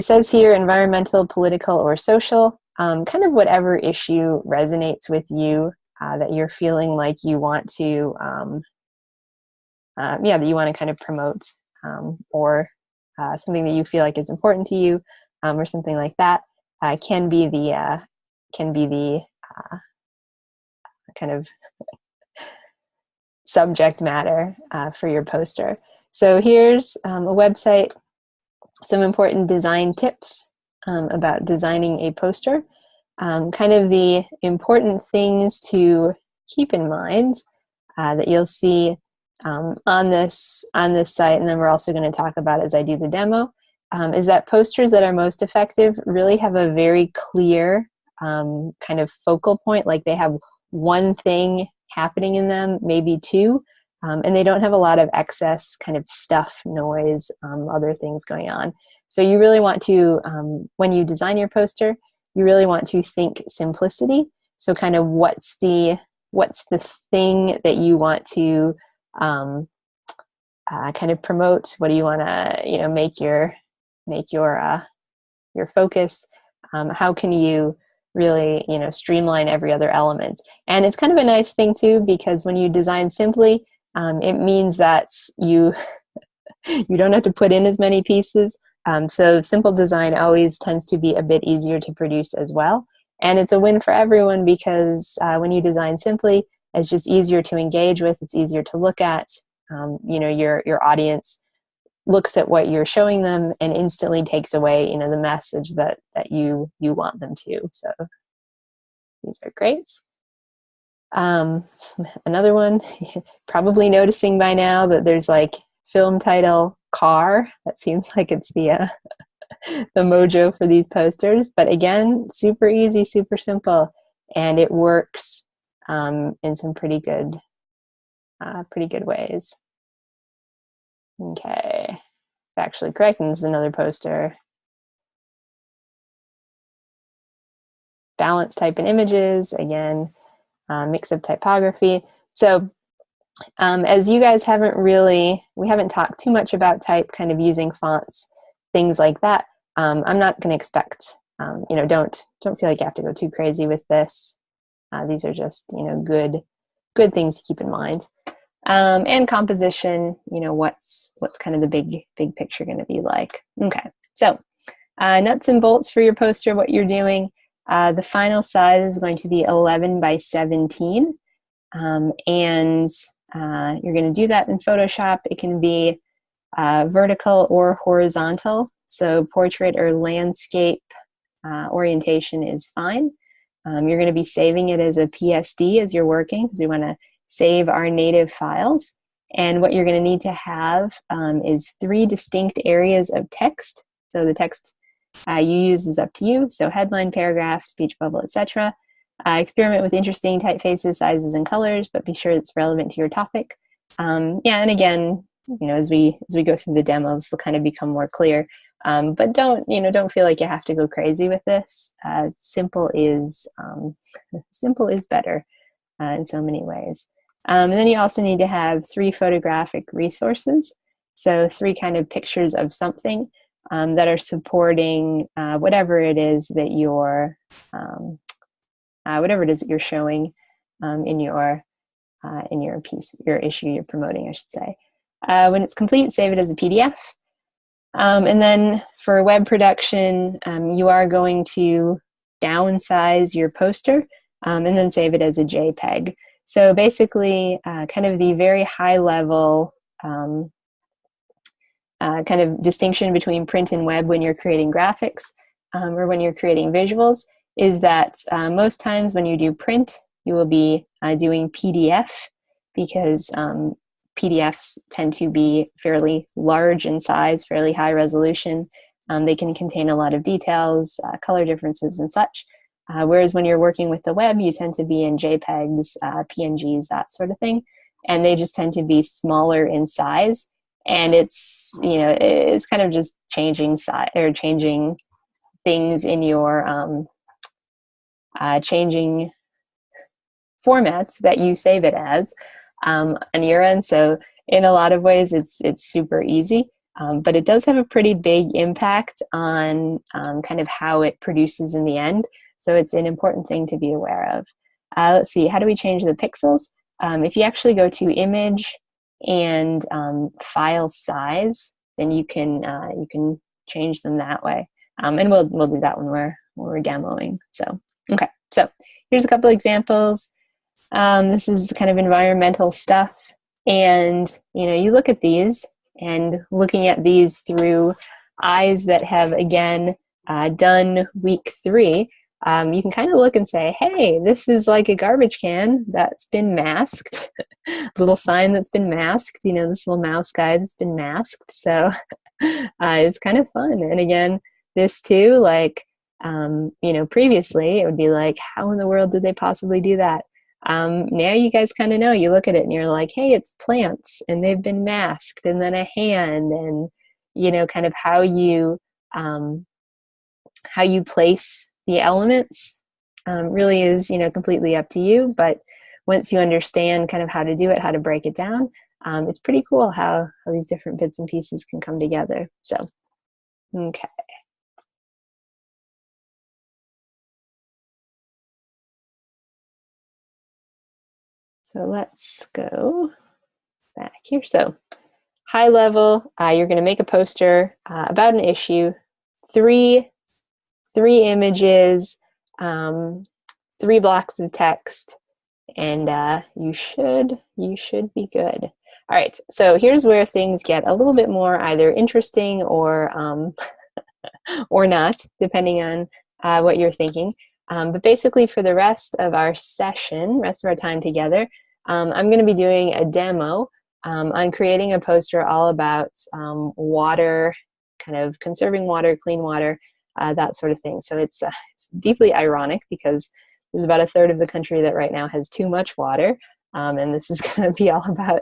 says here environmental, political, or social, kind of whatever issue resonates with you that you're feeling like you want to, that you want to kind of promote, or something that you feel like is important to you, or something like that, can be the kind of subject matter for your poster. So here's a website, some important design tips about designing a poster. Kind of the important things to keep in mind that you'll see on this site, and then we're also going to talk about as I do the demo, is that posters that are most effective really have a very clear kind of focal point, like they have one thing happening in them, maybe two, and they don't have a lot of excess kind of stuff, noise, other things going on. So you really want to, when you design your poster, you really want to think simplicity. So kind of what's the thing that you want to kind of promote? What do you want to make your focus? How can you really streamline every other element? And it's kind of a nice thing too, because when you design simply, it means that you don't have to put in as many pieces. So simple design always tends to be a bit easier to produce as well. And it's a win for everyone because when you design simply, it's just easier to engage with, it's easier to look at. Your audience looks at what you're showing them and instantly takes away the message that you want them to. So these are great. Another one, probably noticing by now that there's like film title car. That seems like it's the mojo for these posters, but again, super easy, super simple, and it works in some pretty good ways. Okay, actually correct, and this is another poster. Balance type and images, again, mix of typography. So as you guys we haven't talked too much about type, kind of using fonts, things like that. I'm not going to expect, don't feel like you have to go too crazy with this. These are just, good things to keep in mind. And composition, what's kind of the big picture going to be like. Okay, so nuts and bolts for your poster, what you're doing. The final size is going to be 11 by 17. And you're going to do that in Photoshop. It can be vertical or horizontal. So portrait or landscape orientation is fine. You're going to be saving it as a PSD as you're working, because we want to save our native files. And what you're going to need to have is 3 distinct areas of text. So the text you use is up to you. So headline, paragraph, speech bubble, etc. Experiment with interesting typefaces, sizes, and colors, but be sure it's relevant to your topic. And again, as we go through the demo, this will kind of become more clear. But don't feel like you have to go crazy with this. Simple is better in so many ways. And then you also need to have 3 photographic resources. So 3 kind of pictures of something that are supporting whatever it is that you're showing in your piece, your issue you're promoting, I should say. When it's complete, save it as a PDF. And then for web production, you are going to downsize your poster and then save it as a JPEG. So basically, kind of the very high level kind of distinction between print and web when you're creating graphics or when you're creating visuals is that most times when you do print, you will be doing PDF because PDFs tend to be fairly large in size, fairly high resolution. They can contain a lot of details, color differences and such. Whereas when you're working with the web, you tend to be in JPEGs, PNGs, that sort of thing. And they just tend to be smaller in size. And it's, it's kind of just changing size or changing things in your, changing formats that you save it as on your end. So in a lot of ways, it's super easy. But it does have a pretty big impact on kind of how it produces in the end. So it's an important thing to be aware of. Let's see, how do we change the pixels? If you actually go to image and file size, then you can change them that way. And we'll do that when we're demoing. So okay, so here's a couple examples. This is kind of environmental stuff, and you look at these, and looking at these through eyes that have again done week 3. You can kind of look and say, hey, this is like a garbage can that's been masked, little sign that's been masked, this little mouse guy that's been masked. So it's kind of fun. And again, this too, like, previously it would be like, how in the world did they possibly do that? Now you guys kind of know, you look at it and you're like, hey, it's plants and they've been masked, and then a hand, and, kind of how you place the elements really is, completely up to you. But once you understand kind of how to do it, how to break it down, it's pretty cool how these different bits and pieces can come together. So, okay. So let's go back here. So high level, you're going to make a poster about an issue, three images, 3 blocks of text, and you should be good. All right, so here's where things get a little bit more either interesting or or not, depending on what you're thinking. But basically, for the rest of our session, rest of our time together, I'm going to be doing a demo on creating a poster all about water, kind of conserving water, clean water, that sort of thing. So it's deeply ironic because there's about a third of the country that right now has too much water, and this is going to be all about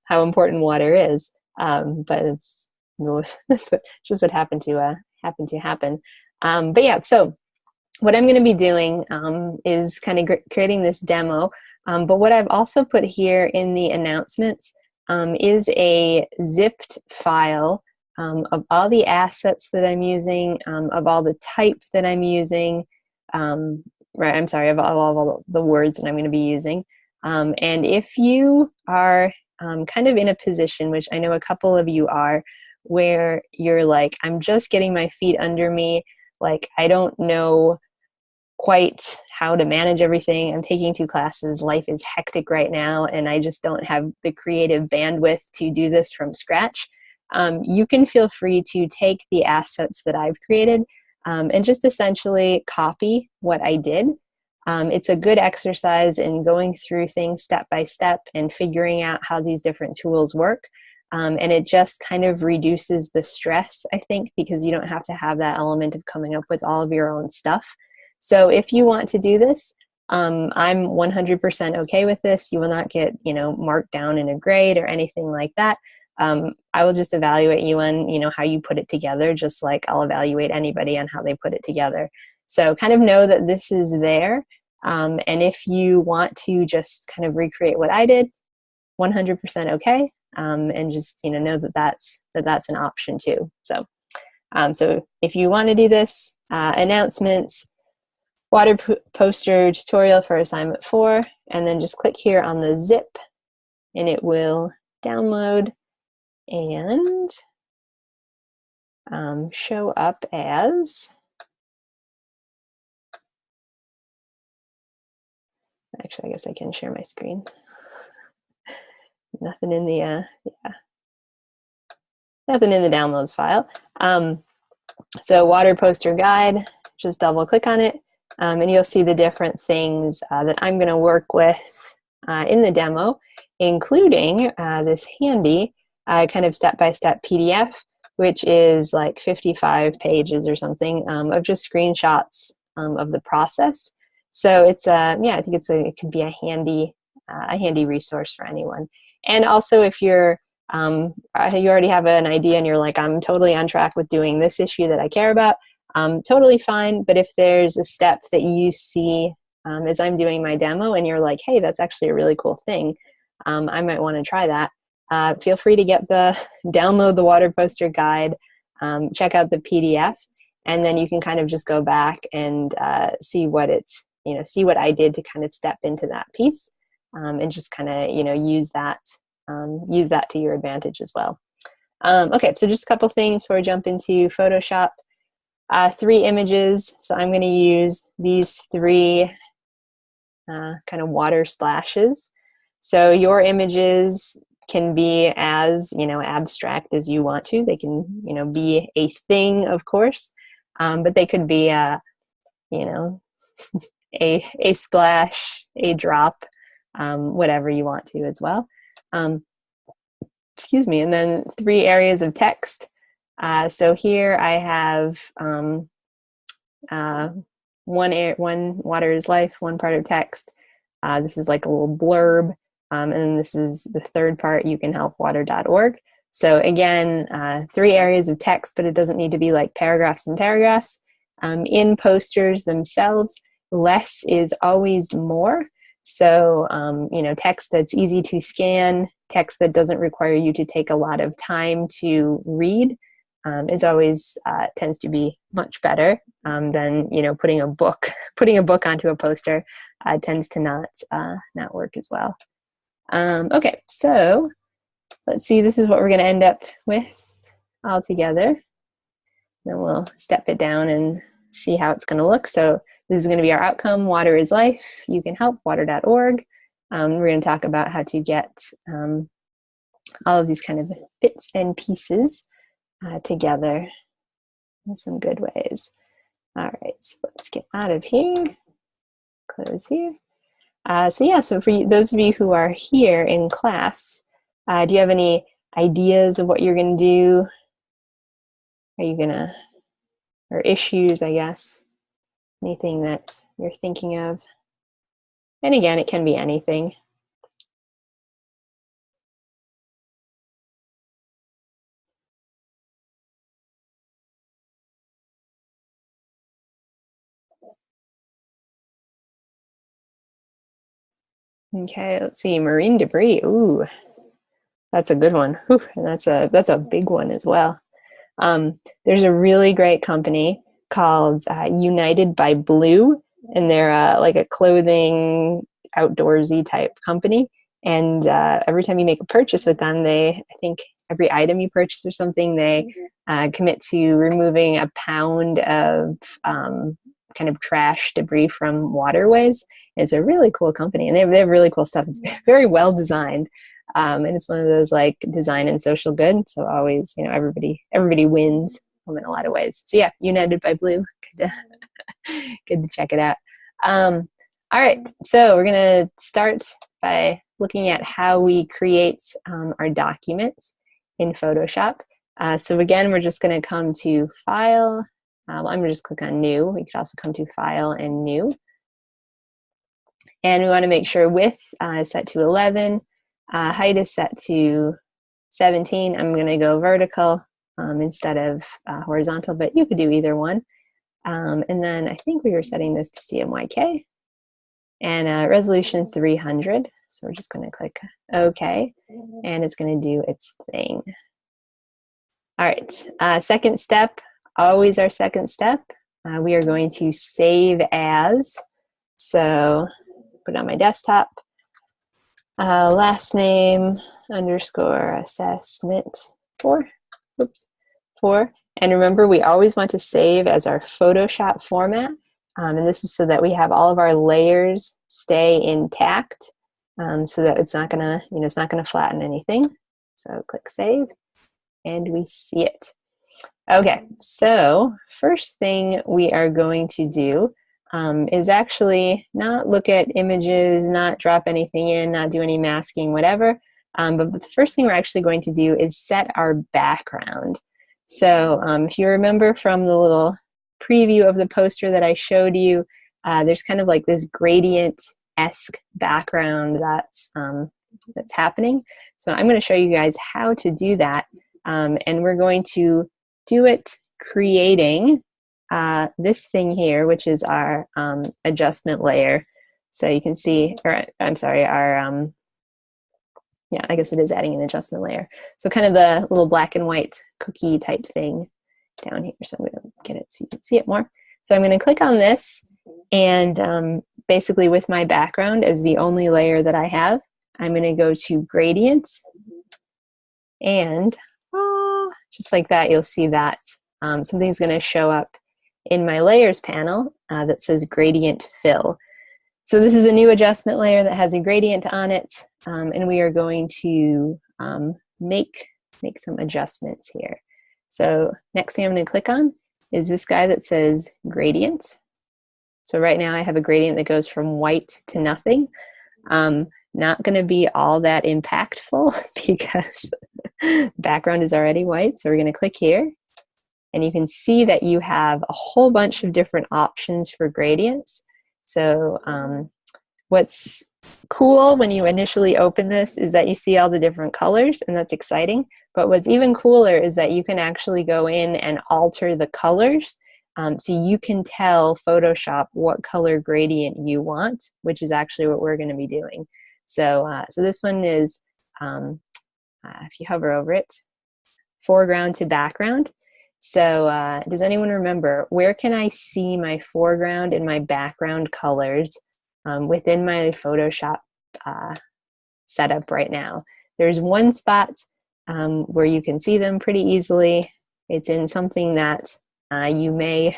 how important water is. But it's that's just what happened to happen. But yeah, so what I'm going to be doing is kind of creating this demo. But what I've also put here in the announcements is a zipped file of all the assets that I'm using, of all the type that I'm using, of all the words that I'm going to be using. And if you are kind of in a position, which I know a couple of you are, where you're like, I'm just getting my feet under me, like I don't know quite how to manage everything. I'm taking 2 classes. Life is hectic right now, and I just don't have the creative bandwidth to do this from scratch. You can feel free to take the assets that I've created and just essentially copy what I did. It's a good exercise in going through things step by step and figuring out how these different tools work. And it just kind of reduces the stress, I think, because you don't have to have that element of coming up with all of your own stuff. So if you want to do this, I'm 100% okay with this. You will not get, marked down in a grade or anything like that. I will just evaluate you on, how you put it together, just like I'll evaluate anybody on how they put it together. So kind of know that this is there. And if you want to just kind of recreate what I did, 100% okay. And just know that that's an option too. So so if you want to do this, announcements, water poster tutorial for assignment 4, and then just click here on the zip and it will download and show up as, actually I guess I can share my screen. Nothing in the nothing in the downloads file. So water poster guide, just double click on it, and you'll see the different things that I'm going to work with in the demo, including this handy kind of step-by-step PDF, which is like 55 pages or something of just screenshots of the process. So it's yeah, I think it could be a handy resource for anyone. And also if you're you already have an idea and you're like, I'm totally on track with doing this issue that I care about, totally fine. But if there's a step that you see as I'm doing my demo and you're like, hey, that's actually a really cool thing, I might want to try that, feel free to download the water poster guide, check out the PDF, and then you can kind of just go back and see what see what I did to kind of step into that piece, and just kind of use that to your advantage as well. Okay, so just a couple things before we jump into Photoshop. 3 images, so I'm going to use these 3 kind of water splashes. So your images can be as abstract as you want to. They can be a thing, of course, but they could be a splash, a drop, whatever you want to as well. Excuse me. And then 3 areas of text. So here I have one water is life, one part of text. This is like a little blurb. And this is the 3rd part, youcanhelpwater.org. So again, 3 areas of text, but it doesn't need to be like paragraphs and paragraphs. In posters themselves, less is always more. So, text that's easy to scan, text that doesn't require you to take a lot of time to read, is always tends to be much better than putting a book onto a poster. Tends to not work as well. Okay, so let's see. This is what we're going to end up with all together. Then we'll step it down and see how it's going to look. So this is going to be our outcome. Water is life. You can help water.org. We're going to talk about how to get all of these kind of bits and pieces together in some good ways. All right, so let's get out of here. Close here. So for those of you who are here in class, do you have any ideas of what you're going to do? Are you going to, or issues, I guess? Anything that you're thinking of? And again, it can be anything. Okay, let's see, marine debris. Ooh, that's a good one. Whew, and that's a big one as well. There's a really great company called United by Blue, and they're like a clothing outdoorsy type company. And every time you make a purchase with them, I think every item you purchase or something, they commit to removing a pound of kind of trash debris from waterways. And it's a really cool company, and they have really cool stuff. It's very well designed. And it's one of those like design and social good. So always, everybody wins in a lot of ways. So yeah, United by Blue. Good to check it out. All right, so we're gonna start by looking at how we create our documents in Photoshop. So again, we're just gonna come to File. I'm gonna just click on New. We could also come to File and New. And we wanna make sure width is set to 11. Height is set to 17. I'm going to go vertical instead of horizontal, but you could do either one. And then I think we were setting this to CMYK. and resolution 300. So we're just going to click OK, and it's going to do its thing. All right, second step, always our second step. We are going to save as. So put it on my desktop. Last name underscore assessment 4. Oops, 4. And remember, we always want to save as our Photoshop format. And this is so that we have all of our layers stay intact, so that it's not gonna, it's not gonna flatten anything. So click save, and we see it. Okay, so first thing we are going to do is actually not look at images, not drop anything in, not do any masking, whatever. But the first thing we're actually going to do is set our background. So if you remember from the little preview of the poster that I showed you, there's kind of like this gradient-esque background that's happening. So I'm going to show you guys how to do that, and we're going to do it creating this thing here, which is our adjustment layer. So you can see, or I'm sorry, our yeah, I guess it is adding an adjustment layer. So kind of the little black and white cookie type thing down here. So I'm going to get it so you can see it more. So I'm going to click on this, and basically with my background as the only layer that I have, I'm going to go to gradient, and just like that, you'll see that something's going to show up in my layers panel that says gradient fill. So this is a new adjustment layer that has a gradient on it, and we are going to make some adjustments here. So next thing I'm going to click on is this guy that says gradient. So right now I have a gradient that goes from white to nothing. Not going to be all that impactful because the background is already white. So we're going to click here, and you can see that you have a whole bunch of different options for gradients. So what's cool when you initially open this is that you see all the different colors, and that's exciting. But what's even cooler is that you can actually go in and alter the colors, so you can tell Photoshop what color gradient you want, which is actually what we're going to be doing. So, so this one is, if you hover over it, foreground to background. So does anyone remember, where can I see my foreground and my background colors within my Photoshop setup right now? There's one spot where you can see them pretty easily. It's in something that you may,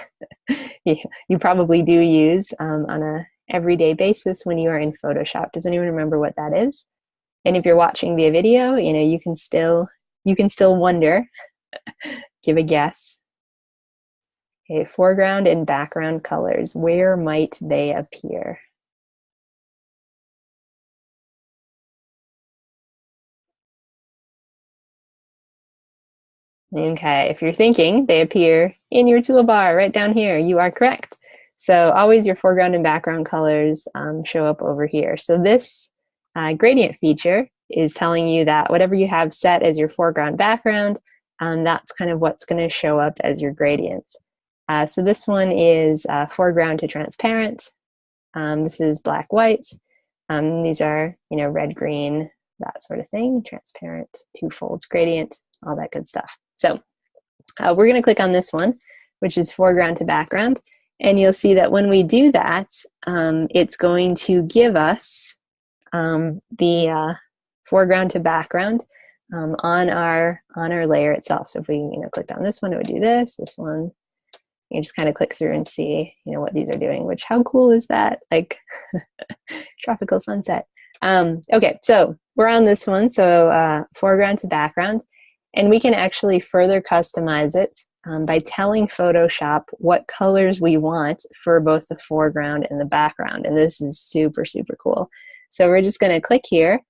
you probably do use on a everyday basis when you are in Photoshop. Does anyone remember what that is? And if you're watching via video, you can still wonder. Give a guess. Okay, foreground and background colors. Where might they appear? Okay, if you're thinking, they appear in your toolbar right down here. You are correct. So always your foreground and background colors show up over here. So this gradient feature is telling you that whatever you have set as your foreground background, that's kind of what's going to show up as your gradients. So this one is foreground to transparent. This is black, white. These are, red, green, that sort of thing. Transparent, two folds gradient, all that good stuff. So we're going to click on this one, which is foreground to background. And you'll see that when we do that, it's going to give us the foreground to background on our layer itself. So if we clicked on this one, it would do this. This one, you just kind of click through and see what these are doing. Which, how cool is that? Like tropical sunset. Okay, so we're on this one. So foreground to background, and we can actually further customize it by telling Photoshop what colors we want for both the foreground and the background. And this is super, super cool. So we're just going to click here,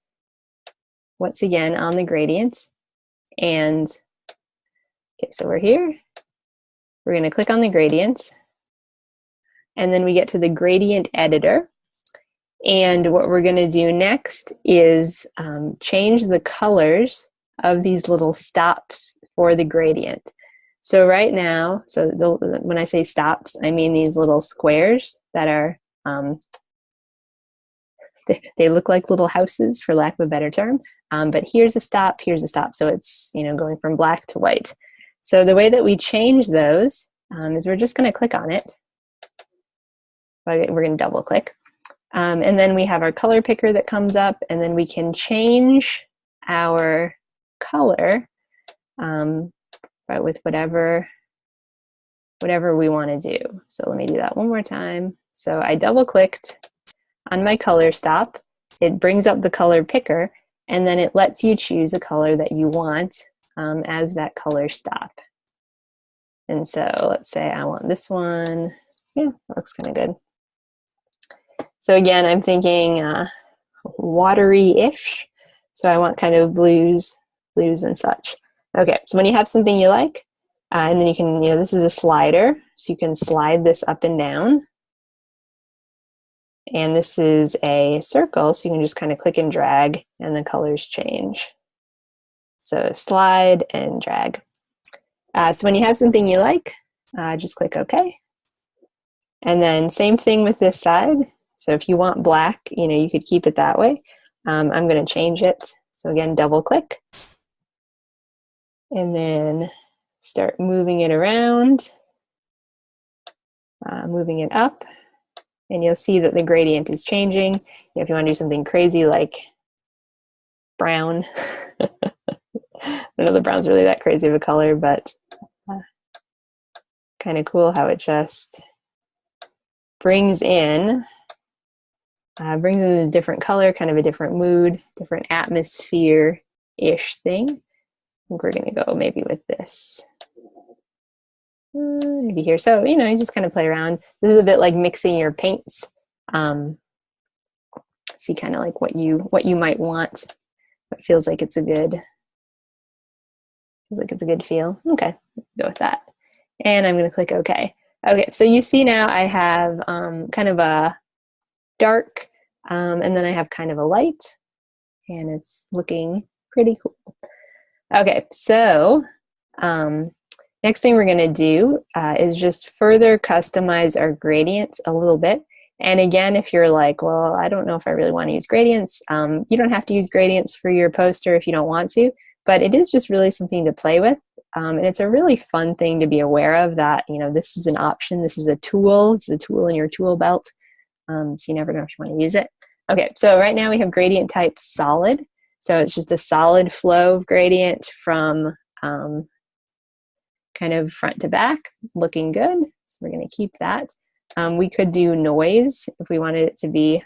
once again, on the gradient. And, okay, so we're here. We're going to click on the gradient. And then we get to the gradient editor. And what we're going to do next is change the colors of these little stops for the gradient. So right now, when I say stops, I mean these little squares that are they look like little houses, for lack of a better term. But here's a stop, here's a stop. So it's, going from black to white. So the way that we change those is we're just going to click on it. We're going to double click. And then we have our color picker that comes up, and then we can change our color with whatever we want to do. So let me do that one more time. So I double clicked on my color stop. It brings up the color picker, and then it lets you choose a color that you want as that color stop. And so let's say I want this one. Yeah, that looks kind of good. So again, I'm thinking watery-ish. So I want kind of blues and such. Okay, so when you have something you like, and then you can, this is a slider, so you can slide this up and down. And this is a circle, so you can just kind of click and drag, and the colors change. So slide and drag. So when you have something you like, just click OK. And then same thing with this side. So if you want black, you could keep it that way. I'm going to change it. So again, double click. And then start moving it around, moving it up. And you'll see that the gradient is changing. If you want to do something crazy like brown, I don't know the brown's really that crazy of a color, but kind of cool how it just brings in a different color, kind of a different mood, different atmosphere-ish thing. I think we're going to go maybe with this. Maybe here. So, you just kind of play around. This is a bit like mixing your paints. See kind of like what you might want. It feels like it's a good feel. Okay, go with that. And I'm going to click OK. Okay, so you see now I have kind of a dark, and then I have kind of a light, and it's looking pretty cool. Okay, so next thing we're going to do is just further customize our gradients a little bit. And again, if you're like, well, I don't know if I really want to use gradients, you don't have to use gradients for your poster if you don't want to, but it is just really something to play with. And it's a really fun thing to be aware of that, this is an option, this is a tool, it's a tool in your tool belt. So you never know if you want to use it. Okay, so right now we have gradient type solid. So it's just a solid flow of gradient from kind of front to back, looking good. So we're going to keep that. We could do noise if we wanted it to be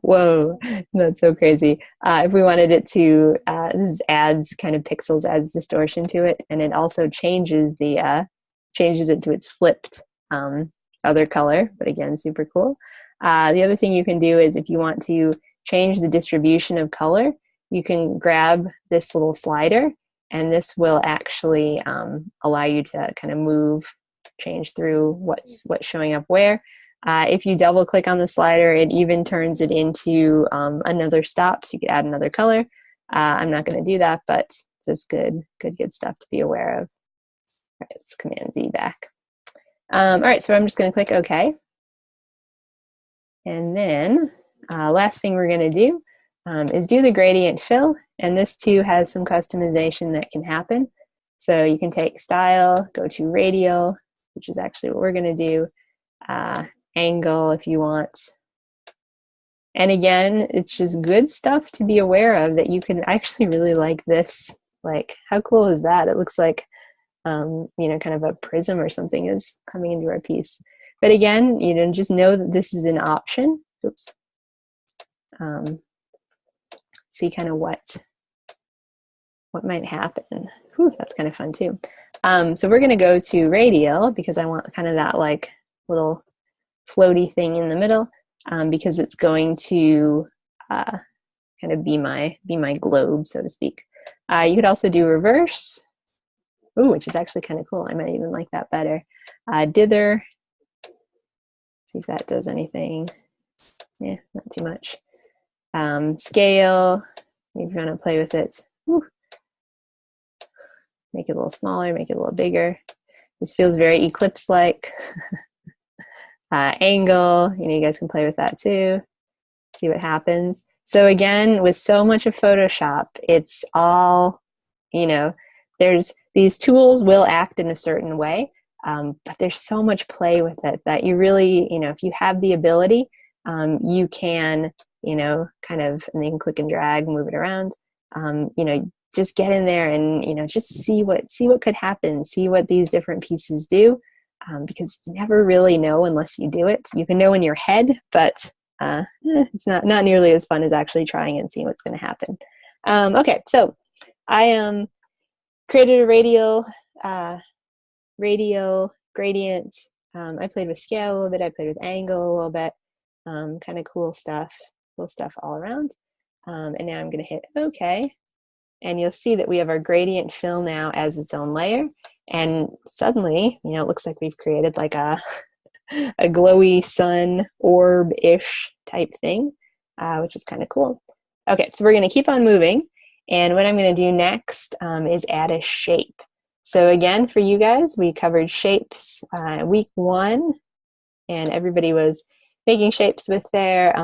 whoa, that's so crazy. If we wanted it to, this adds kind of pixels, adds distortion to it, and it also changes it to its flipped other color, but again, super cool. The other thing you can do is if you want to change the distribution of color, you can grab this little slider, and this will actually allow you to kind of change through what's showing up where. If you double click on the slider, it even turns it into another stop, so you could add another color. I'm not going to do that, but just good stuff to be aware of. All right, let's Command Z back. All right, so I'm just going to click OK. And then last thing we're going to do is do the gradient fill, and this too has some customization that can happen. So you can take style, go to radial, which is actually what we're going to do, angle if you want. And again, it's just good stuff to be aware of that you can actually really like this. Like, how cool is that? It looks like, kind of a prism or something is coming into our piece. But again, just know that this is an option. Oops. See kind of what might happen. Whew, that's kind of fun too. So we're going to go to radial because I want kind of that like little floaty thing in the middle, because it's going to kind of be my globe, so to speak. You could also do reverse, which is actually kind of cool. I might even like that better. Dither, see if that does anything. Yeah, not too much. Scale, if you want to play with it. Whew. Make it a little smaller, make it a little bigger. This feels very eclipse-like. angle. You guys can play with that too, see what happens. So again, with so much of Photoshop, it's all, there's these tools will act in a certain way, but there's so much play with it that you really, if you have the ability, you can, kind of, and then you can click and drag, move it around, just get in there and, just see what could happen, see what these different pieces do, because you never really know unless you do it. You can know in your head, but it's not nearly as fun as actually trying and seeing what's going to happen. Okay, so I created a radial gradient. I played with scale a little bit. I played with angle a little bit. Kind of cool stuff all around. And now I'm going to hit OK. And you'll see that we have our gradient fill now as its own layer. And suddenly, it looks like we've created like a glowy sun orb-ish type thing, which is kind of cool. Okay, so we're going to keep on moving. And what I'm going to do next is add a shape. So again, for you guys, we covered shapes week 1, and everybody was making shapes with their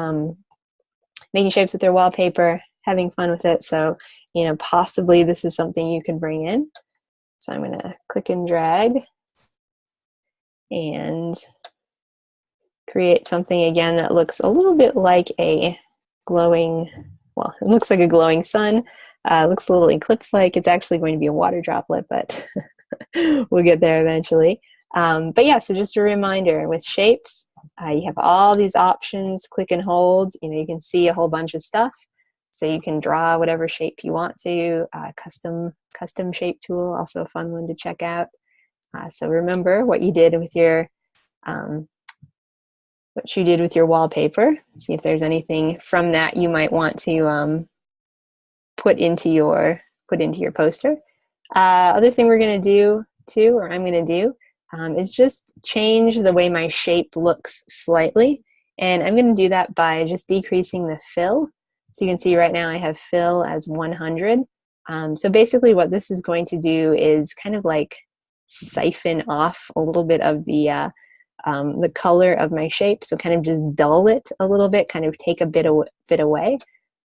wallpaper, having fun with it. So, possibly this is something you can bring in. So I'm going to click and drag and create something again that looks a little bit like a glowing, well, it looks like a glowing sun. Looks a little eclipse-like. It's actually going to be a water droplet, but we'll get there eventually. But yeah, so just a reminder, with shapes, you have all these options, click and hold. You can see a whole bunch of stuff. So you can draw whatever shape you want to. Custom shape tool, also a fun one to check out. So remember what you did with your wallpaper. See if there's anything from that you might want to put into your poster. Other thing we're going to do too, or I'm going to do, is just change the way my shape looks slightly. And I'm going to do that by just decreasing the fill. So you can see right now I have fill as 100. So basically what this is going to do is kind of like siphon off a little bit of the color of my shape. So kind of just dull it a little bit, kind of take a bit away.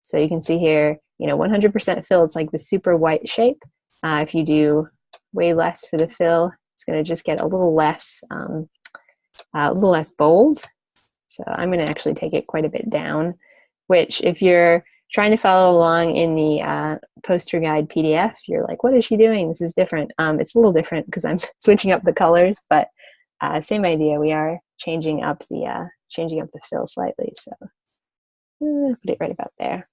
So you can see here, 100% fill, it's like the super white shape. If you do way less for the fill, it's going to just get a little less bold. So I'm going to actually take it quite a bit down, which if you're trying to follow along in the poster guide PDF, you're like, what is she doing? This is different. It's a little different because I'm switching up the colors, but same idea. We are changing up the fill slightly. So put it right about there.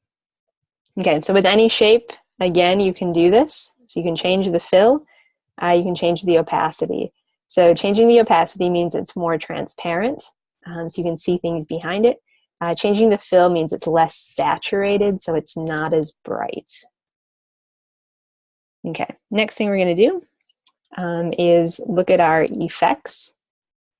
Okay, so with any shape, again, you can do this. So you can change the fill. You can change the opacity. So changing the opacity means it's more transparent, so you can see things behind it. Changing the fill means it's less saturated, so it's not as bright. Okay, next thing we're going to do is look at our effects.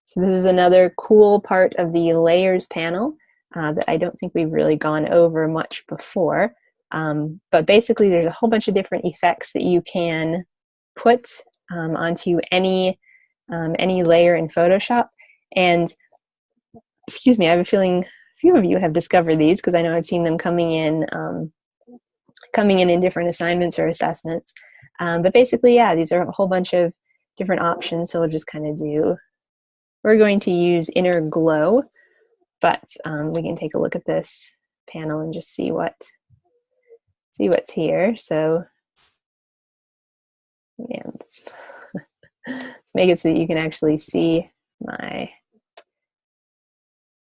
So this is another cool part of the layers panel that I don't think we've really gone over much before. But basically there's a whole bunch of different effects that you can put onto any layer in Photoshop. And excuse me, I have a feeling a few of you have discovered these because I know I've seen them coming in different assignments or assessments. But basically, yeah, these are a whole bunch of different options. So we'll just kind of we're going to use Inner Glow, but we can take a look at this panel and just see what's here. So yeah, let's make it so that you can actually see my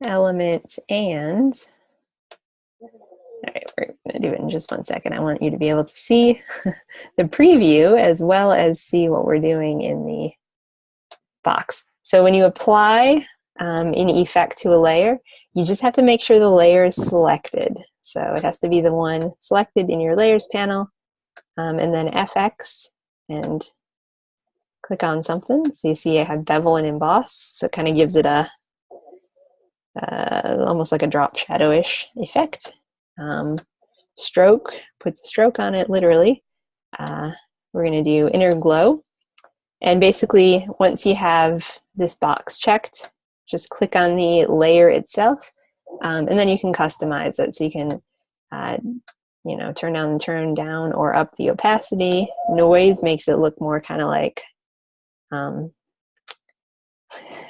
element. And all right, we're going to do it in just 1 second. I want you to be able to see the preview as well as see what we're doing in the box. So when you apply an effect to a layer, you just have to make sure the layer is selected. So it has to be the one selected in your layers panel, and then FX and click on something. So you see I have bevel and emboss, so it kind of gives it a almost like a drop shadow-ish effect. Stroke, puts a stroke on it literally. We're going to do Inner Glow. And basically, once you have this box checked, just click on the layer itself, and then you can customize it. So you can you know, turn on, turn down, or up the opacity. Noise makes it look more kind of like, I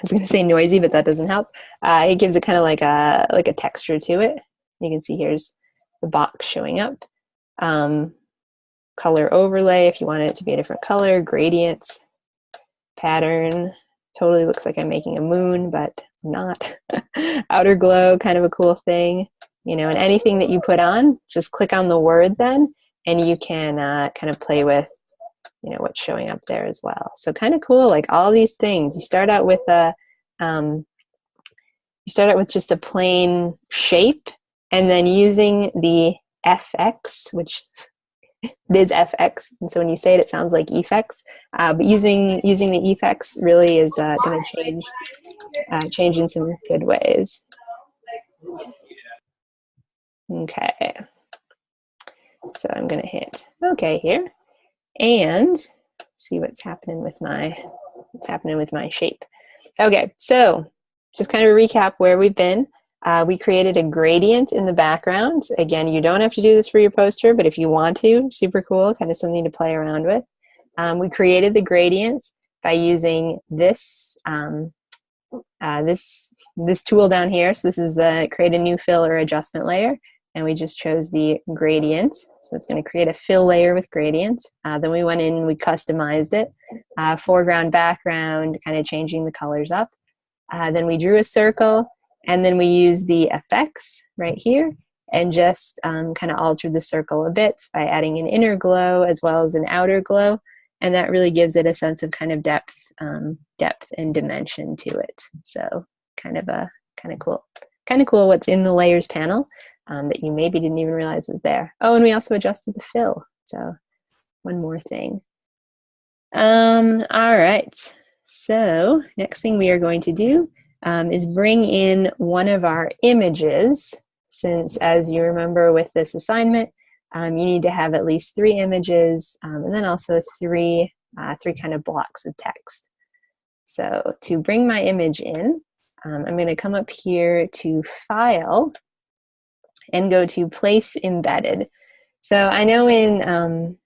was going to say noisy, but that doesn't help. It gives it kind of like a texture to it. You can see here's the box showing up. Color overlay, if you want it to be a different color. Gradients, pattern. Totally looks like I'm making a moon, but I'm not. Outer glow, kind of a cool thing. You know, and anything that you put on, just click on the word then, and you can kind of play with, you know, what's showing up there as well. So kind of cool, like all these things. You start out with just a plain shape, and then using the FX, which it is FX, and so when you say it, it sounds like effects. But using the effects really is going to change in some good ways. Okay, so I'm going to hit OK here and see what's happening with my shape. Okay, so just kind of recap where we've been. We created a gradient in the background. Again, you don't have to do this for your poster, but if you want to, super cool, kind of something to play around with. We created the gradients by using this this tool down here. So this is the create a new fill or adjustment layer, and we just chose the gradient. So it's going to create a fill layer with gradients. Then we went in, we customized it, foreground, background, kind of changing the colors up. Then we drew a circle, and then we used the effects right here and just kind of altered the circle a bit by adding an inner glow as well as an outer glow. And that really gives it a sense of kind of depth and dimension to it. So kind of cool what's in the layers panel that you maybe didn't even realize was there. Oh, and we also adjusted the fill. So one more thing. All right. So next thing we are going to do is bring in one of our images, since as you remember with this assignment, you need to have at least 3 images and then also three kind of blocks of text. So to bring my image in, I'm going to come up here to File and go to Place Embedded. So I know in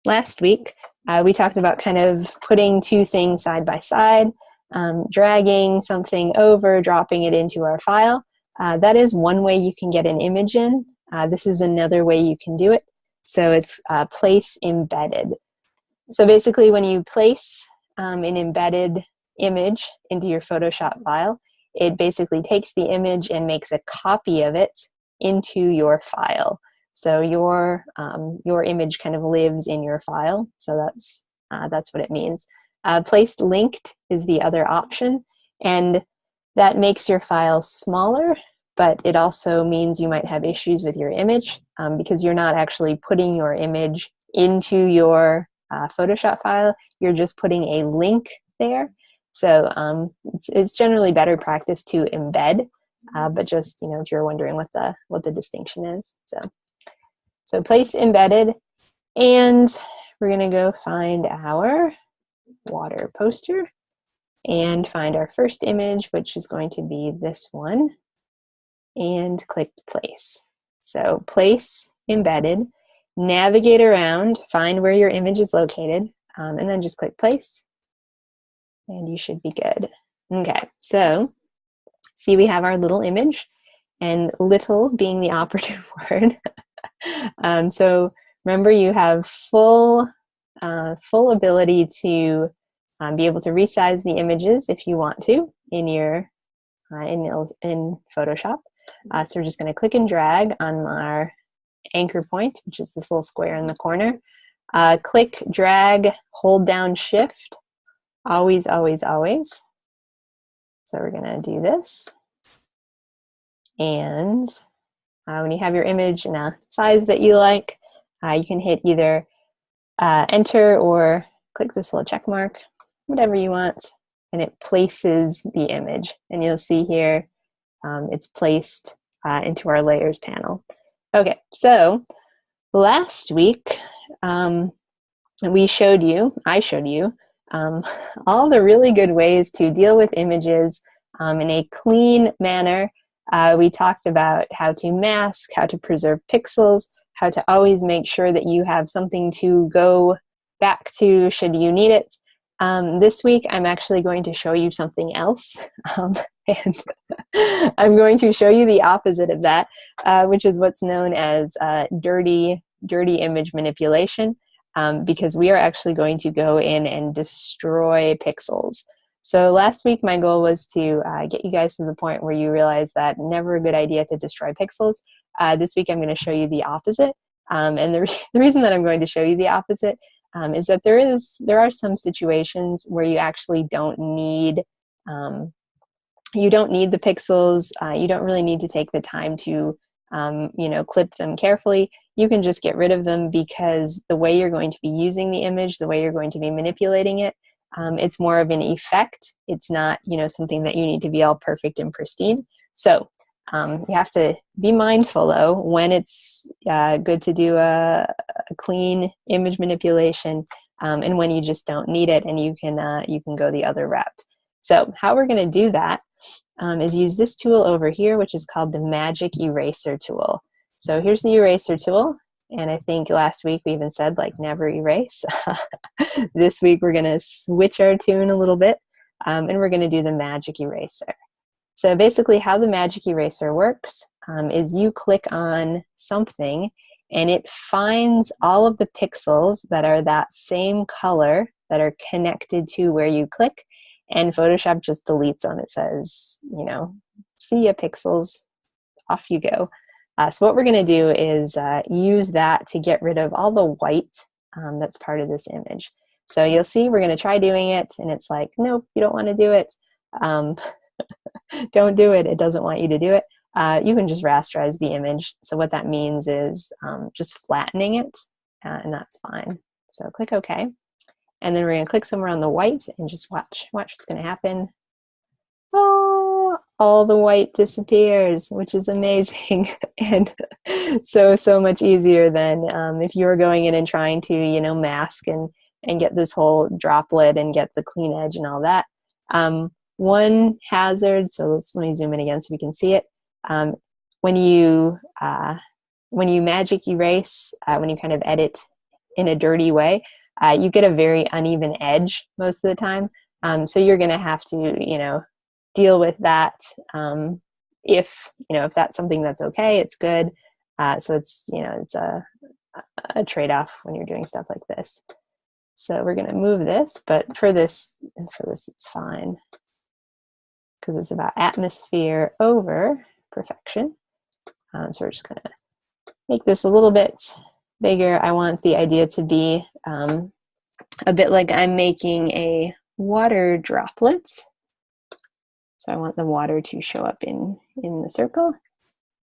last week we talked about kind of putting 2 things side by side, dragging something over, dropping it into our file. That is one way you can get an image in. This is another way you can do it. So it's Place Embedded. So basically when you place an embedded image into your Photoshop file, it basically takes the image and makes a copy of it into your file. So your image kind of lives in your file. So that's what it means. Placed linked is the other option, and that makes your file smaller, but it also means you might have issues with your image because you're not actually putting your image into your Photoshop file. You're just putting a link there. So it's generally better practice to embed, but just, you know, if you're wondering what the distinction is. So place embedded, and we're going to go find our water poster and find our first image, which is going to be this one, and click place. So place embedded, navigate around, find where your image is located, and then just click place, and you should be good. Okay, so see, we have our little image, and little being the operative word. So remember, you have full ability to be able to resize the images if you want to in your in Photoshop. So we're just going to click and drag on our anchor point, which is this little square in the corner. Click, drag, hold down Shift, always, always, always. So we're going to do this. And when you have your image in a size that you like, you can hit either Enter or click this little check mark, whatever you want, and it places the image. And you'll see here it's placed into our layers panel. Okay, so last week I showed you all the really good ways to deal with images in a clean manner. We talked about how to mask, how to preserve pixels, how to always make sure that you have something to go back to should you need it. This week, I'm actually going to show you something else. And I'm going to show you the opposite of that, which is what's known as dirty image manipulation, because we are actually going to go in and destroy pixels. So last week, my goal was to get you guys to the point where you realize that never a good idea to destroy pixels. This week, I'm going to show you the opposite. And the reason that I'm going to show you the opposite is that there are some situations where you actually don't need the pixels. You don't really need to take the time to clip them carefully. You can just get rid of them, because the way you're going to be using the image, the way you're going to be manipulating it, it's more of an effect. It's not something that you need to be all perfect and pristine. So you have to be mindful, though, when it's good to do a clean image manipulation, and when you just don't need it, and you can go the other route. So how we're going to do that is use this tool over here, which is called the Magic Eraser tool. So here's the eraser tool, and I think last week we even said, like, never erase. This week we're going to switch our tune a little bit, and we're going to do the Magic Eraser. So basically how the Magic Eraser works is you click on something, and it finds all of the pixels that are that same color that are connected to where you click, and Photoshop just deletes them. It says, see ya pixels, off you go. So what we're going to do is use that to get rid of all the white that's part of this image. So you'll see we're going to try doing it, and it's like, nope, you don't want to do it. Don't do it. It doesn't want you to do it. You can just rasterize the image. So what that means is just flattening it, and that's fine. So click OK. And then we're going to click somewhere on the white and just watch what's going to happen. Oh, all the white disappears, which is amazing. And so much easier than if you were going in and trying to, mask and get this whole droplet and get the clean edge and all that. One hazard, so let me zoom in again so we can see it. When you magic erase, when you kind of edit in a dirty way, you get a very uneven edge most of the time. So you're going to have to, deal with that. If that's something that's okay, it's good. So it's, it's a trade-off when you're doing stuff like this. So we're going to move this, but for this it's fine, because it's about atmosphere over perfection. So we're just going to make this a little bit bigger. I want the idea to be a bit like I'm making a water droplet. So I want the water to show up in the circle.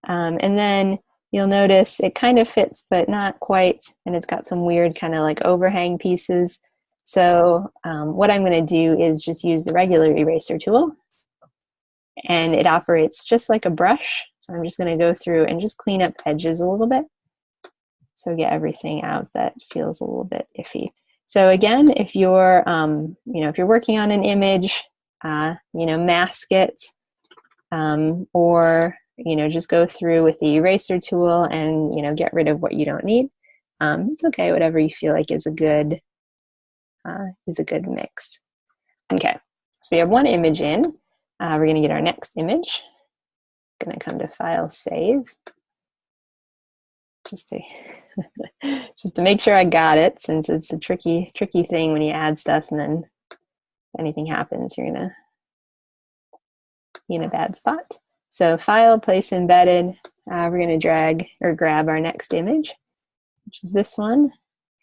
And then you'll notice it kind of fits, but not quite. And it's got some weird kind of like overhang pieces. So what I'm going to do is just use the regular eraser tool. And it operates just like a brush. So I'm just going to go through and just clean up edges a little bit. So get everything out that feels a little bit iffy. So again, if you're, if you're working on an image, mask it, or, just go through with the eraser tool and, get rid of what you don't need. It's okay, whatever you feel like is a good mix. Okay, so we have one image in. We're going to get our next image. Going to come to File, Save. Just to make sure I got it, since it's a tricky thing when you add stuff and then if anything happens, you're gonna be in a bad spot. So File, Place Embedded. We're gonna drag or grab our next image, which is this one,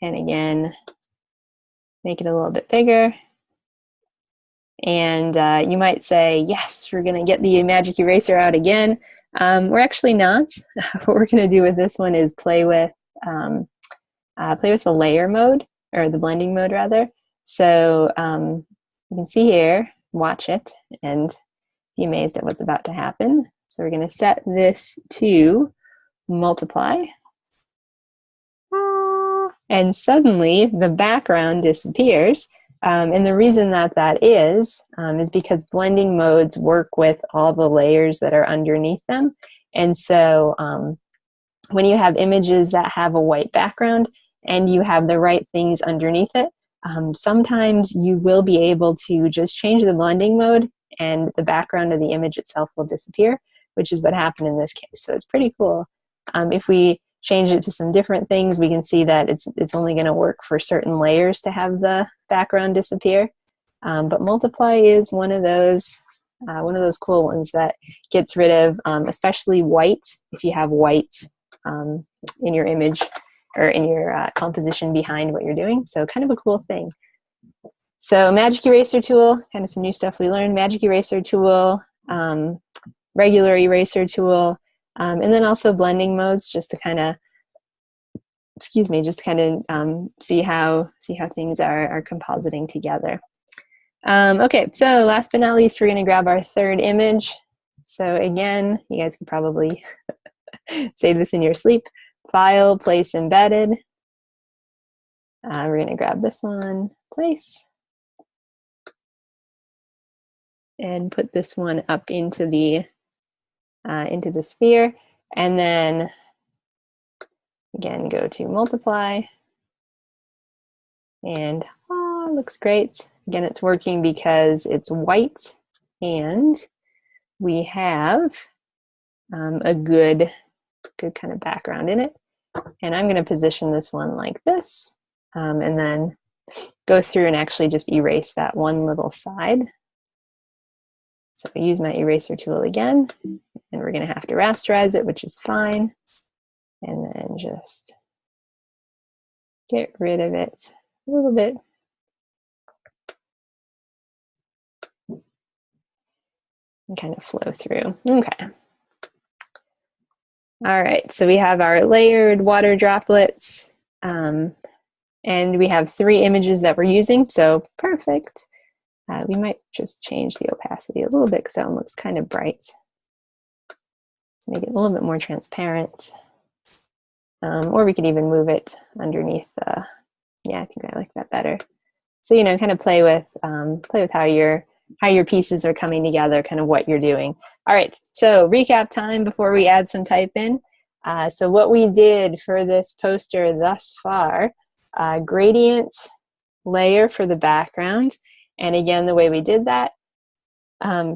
and again, make it a little bit bigger. And you might say, yes, we're gonna get the Magic Eraser out again. We're actually not. What we're going to do with this one is play with the layer mode, or the blending mode rather. So you can see here, watch it, and be amazed at what's about to happen. So we're going to set this to multiply. And suddenly the background disappears. And the reason that that is because blending modes work with all the layers that are underneath them. And so when you have images that have a white background and you have the right things underneath it, sometimes you will be able to just change the blending mode and the background of the image itself will disappear, which is what happened in this case. So it's pretty cool. If we change it to some different things, we can see that it's only going to work for certain layers to have the background disappear. But multiply is one of those cool ones that gets rid of, especially white, if you have white in your image or in your composition behind what you're doing. So kind of a cool thing. So Magic Eraser tool, kind of some new stuff we learned. Magic Eraser tool, regular eraser tool, and then also blending modes, just to kind of, see how things are compositing together. Okay, so last but not least, we're going to grab our third image. So again, you guys can probably say this in your sleep. File, place, embedded. We're going to grab this one, place, and put this one up into the sphere, and then again go to multiply, and looks great. Again, it's working because it's white and we have a good kind of background in it. And I'm going to position this one like this, and then go through and actually just erase that one little side. So I use my eraser tool again, and we're going to have to rasterize it, which is fine. And then just get rid of it a little bit. And kind of flow through. Okay. All right, so we have our layered water droplets, and we have 3 images that we're using, so perfect. We might just change the opacity a little bit because that one looks kind of bright. Let's make it a little bit more transparent. Or we could even move it underneath the, yeah, I think I like that better. So, you know, kind of play with how your pieces are coming together, kind of what you're doing. All right, so recap time before we add some type in. So what we did for this poster thus far, gradient layer for the background. And again, the way we did that,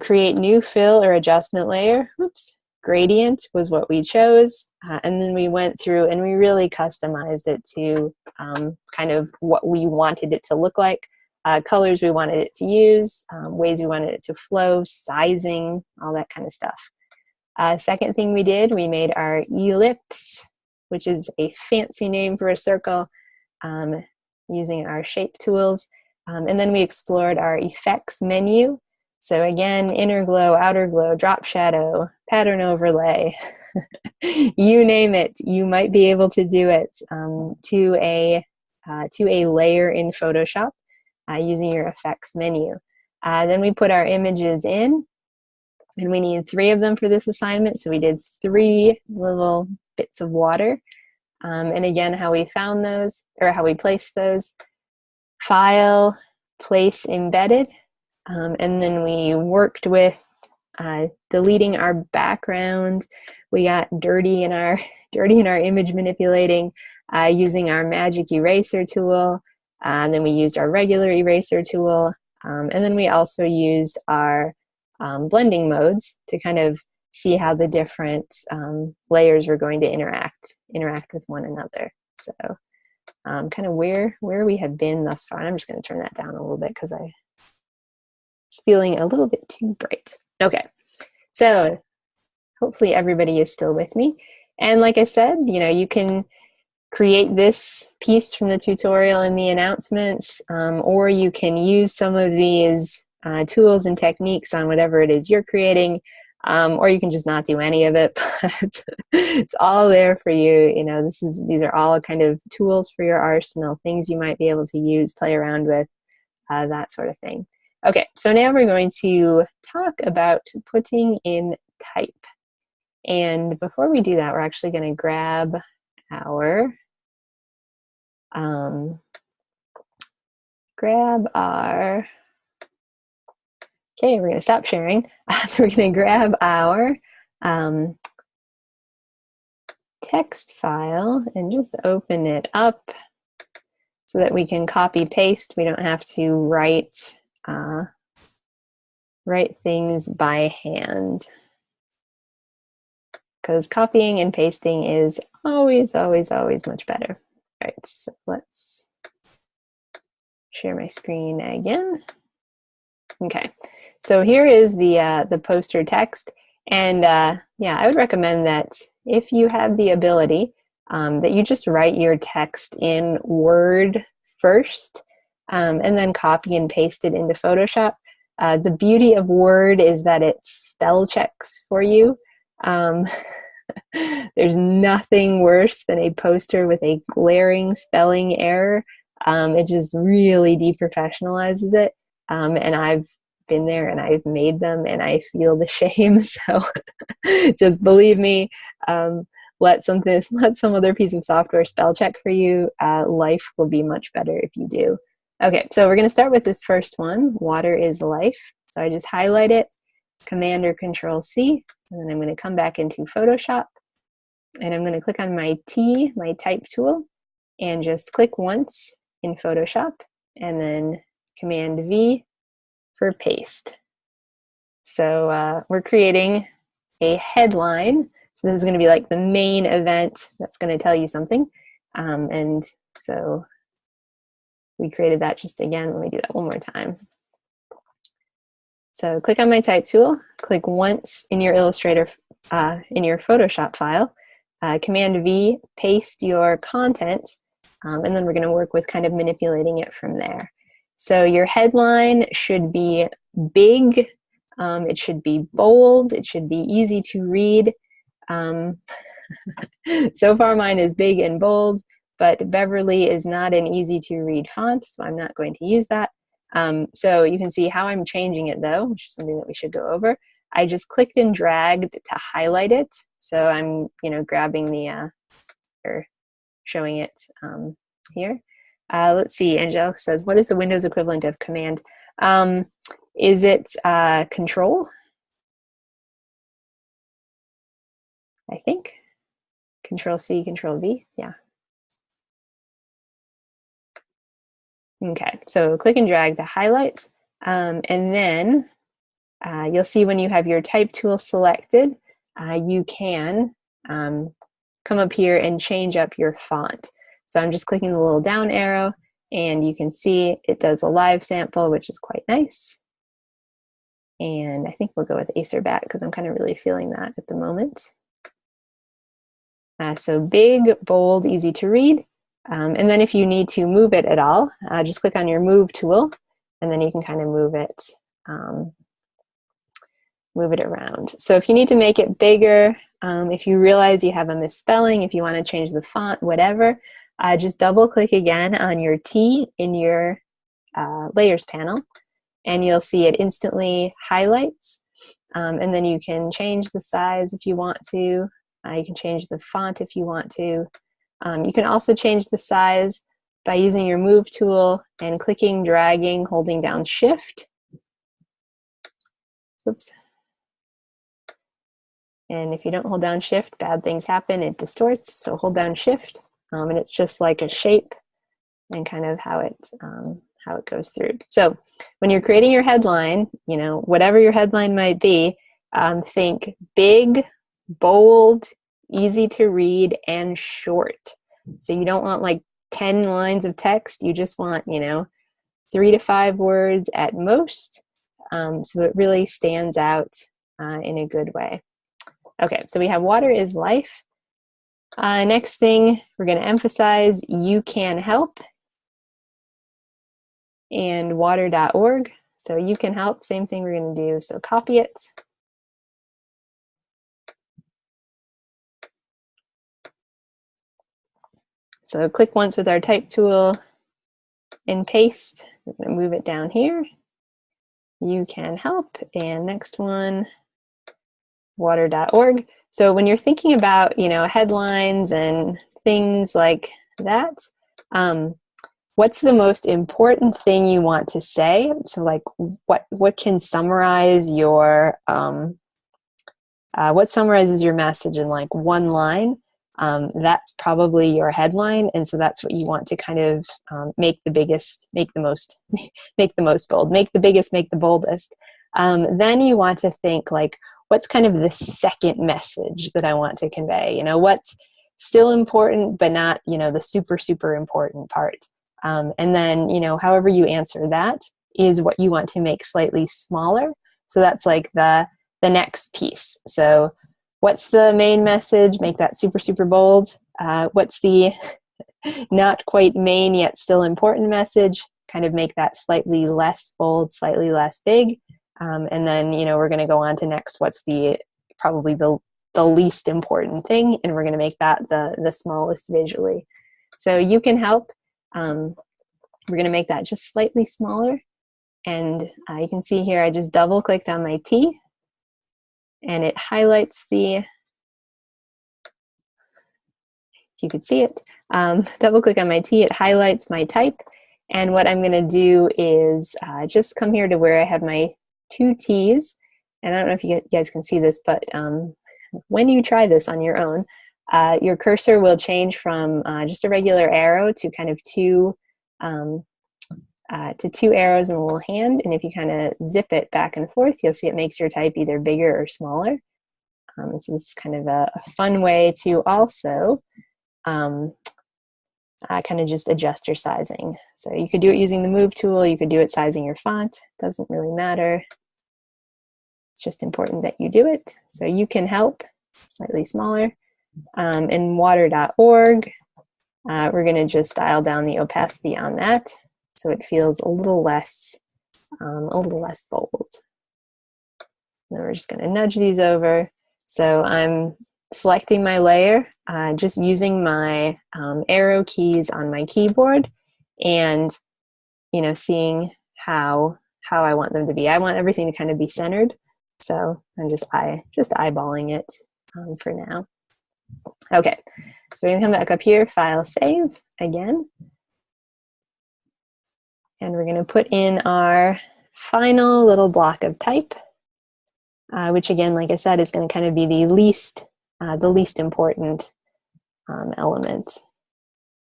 create new fill or adjustment layer. Oops, gradient was what we chose. And then we went through and we really customized it to kind of what we wanted it to look like. Colors we wanted it to use, ways we wanted it to flow, sizing, all that kind of stuff. Second thing we did, we made our ellipse, which is a fancy name for a circle, using our shape tools. And then we explored our effects menu. So again, inner glow, outer glow, drop shadow, pattern overlay, you name it, you might be able to do it to a layer in Photoshop using your effects menu. Then we put our images in, and we need 3 of them for this assignment. So we did 3 little bits of water. And again, how we found those, or how we placed those: file, place, embedded. And then we worked with deleting our background. We got dirty in our image manipulating using our magic eraser tool. And then we used our regular eraser tool. And then we also used our blending modes to kind of see how the different layers were going to interact with one another. So kind of where we have been thus far. And I'm just going to turn that down a little bit because I was feeling a little bit too bright. Okay, so hopefully everybody is still with me. And like I said, you know, you can create this piece from the tutorial and the announcements, or you can use some of these tools and techniques on whatever it is you're creating, or you can just not do any of it, but it's all there for you. You know, these are all kind of tools for your arsenal, things you might be able to use, play around with, that sort of thing. Okay, so now we're going to talk about putting in type. And before we do that, we're actually going to grab our grab our, okay, we're going to stop sharing. We're going to grab our text file and just open it up so that we can copy paste. We don't have to write things by hand, because copying and pasting is always, always, always much better. All right, so let's share my screen again. Okay, so here is the poster text, and yeah, I would recommend that if you have the ability, that you just write your text in Word first, and then copy and paste it into Photoshop. The beauty of Word is that it spell checks for you. There's nothing worse than a poster with a glaring spelling error. It just really deprofessionalizes it. And I've been there and I've made them and I feel the shame. So just believe me, let some other piece of software spell check for you. Life will be much better if you do. Okay, so we're going to start with this first one, water is life. So I just highlight it, Command or Control C, and then I'm going to come back into Photoshop, and I'm going to click on my T, my type tool, and just click once in Photoshop, and then Command V for paste. So we're creating a headline. So this is going to be like the main event that's going to tell you something. And so we created that just again. Let me do that one more time. So click on my type tool, click once in your Illustrator, in your Photoshop file, Command V, paste your content, and then we're going to work with kind of manipulating it from there. So your headline should be big, it should be bold, it should be easy to read. So far mine is big and bold, but Beverly is not an easy to read font, so I'm not going to use that. So you can see how I'm changing it though, which is something that we should go over. I just clicked and dragged to highlight it. So I'm, grabbing the, or showing it here. Let's see, Angelica says, what is the Windows equivalent of Command? Is it Control? I think. Control C, Control V, yeah. Okay, so click and drag the highlights, and then you'll see when you have your type tool selected, you can come up here and change up your font. So I'm just clicking the little down arrow, and you can see it does a live sample, which is quite nice. And I think we'll go with Acerbat because I'm kind of really feeling that at the moment. So big, bold, easy to read. And then if you need to move it at all, just click on your move tool, and then you can kind of move it around. So if you need to make it bigger, if you realize you have a misspelling, if you want to change the font, whatever, just double click again on your T in your layers panel, and you'll see it instantly highlights. And then you can change the size if you want to. You can change the font if you want to. You can also change the size by using your move tool and clicking, dragging, holding down Shift. Oops. And if you don't hold down Shift, bad things happen. It distorts. So hold down Shift, and it's just like a shape and kind of how it goes through. So when you're creating your headline, whatever your headline might be, think big, bold, easy to read, and short. So you don't want like 10 lines of text. You just want, 3 to 5 words at most. So it really stands out in a good way. Okay, so we have water is life. Next thing we're going to emphasize, you can help, and water.org. So you can help, same thing we're going to do. So copy it. So click once with our type tool and paste. We're going to move it down here. You can help. And next one, water.org. So when you're thinking about, headlines and things like that, what's the most important thing you want to say? So like what can summarize your, what summarizes your message in like one line? That's probably your headline. And so that's what you want to kind of make the biggest, make the most, make the most bold, make the biggest, make the boldest. Then you want to think like, what's kind of the second message that I want to convey? You know, what's still important, but not, you know, the super, super important part. And then, you know, however you answer that is what you want to make slightly smaller. So that's like the next piece. So what's the main message? Make that super, super bold. What's the not quite main yet still important message? Kind of make that slightly less bold, slightly less big. And then, you know, we're going to go on to next. What's the probably the least important thing? And we're going to make that the smallest visually. So you can help. We're going to make that just slightly smaller. And you can see here, I just double clicked on my T. And it highlights the, if you could see it, double click on my T, it highlights my type. And what I'm gonna do is just come here to where I have my 2 T's. And I don't know if you guys can see this, but when you try this on your own, your cursor will change from just a regular arrow to kind of 2 arrows in a little hand, and if you kind of zip it back and forth, you'll see it makes your type either bigger or smaller. So this is kind of a fun way to also kind of just adjust your sizing. So you could do it using the Move tool, you could do it sizing your font, doesn't really matter. It's just important that you do it. So you can help, slightly smaller. In water.org, we're going to just dial down the opacity on that, so it feels a little less bold. And then we're just going to nudge these over. So I'm selecting my layer, just using my arrow keys on my keyboard, and you know, seeing how I want them to be. I want everything to kind of be centered, so I'm just eyeballing it for now. Okay, so we're going to come back up here, File, Save again. And we're going to put in our final little block of type, which again, like I said, is going to kind of be the least important element.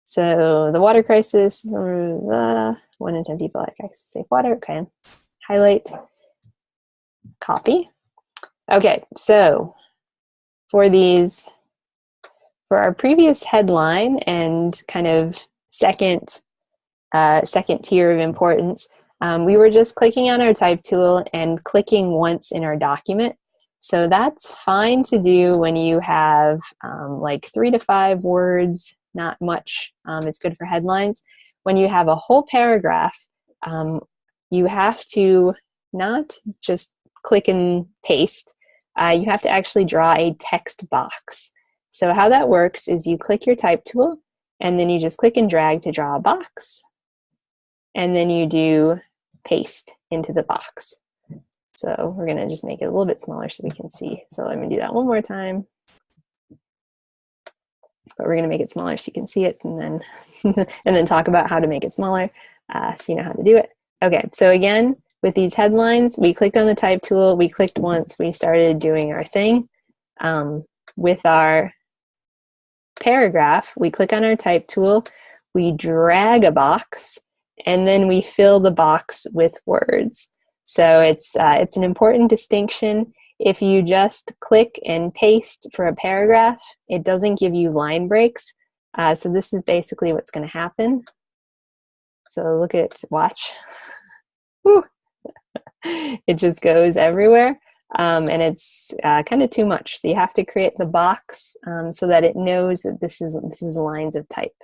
So the water crisis, 1 in 10 people have access to safe water. Okay, highlight, copy. Okay, so for our previous headline and kind of second tier of importance, we were just clicking on our type tool and clicking once in our document. So that's fine to do when you have like 3 to 5 words, not much. It's good for headlines. When you have a whole paragraph, you have to not just click and paste. You have to actually draw a text box. So how that works is you click your type tool, and then you just click and drag to draw a box. And then you do paste into the box. So we're going to just make it a little bit smaller so we can see. So let me do that one more time. But we're going to make it smaller so you can see it, and then and then talk about how to make it smaller so you know how to do it. Okay, so again, with these headlines, we clicked on the type tool, we clicked once, we started doing our thing. With our paragraph, we click on our type tool, we drag a box, and then we fill the box with words. So it's an important distinction. If you just click and paste for a paragraph, it doesn't give you line breaks. So this is basically what's going to happen. So look at, watch. Woo. It just goes everywhere. And it's kind of too much. So you have to create the box so that it knows that this is lines of type.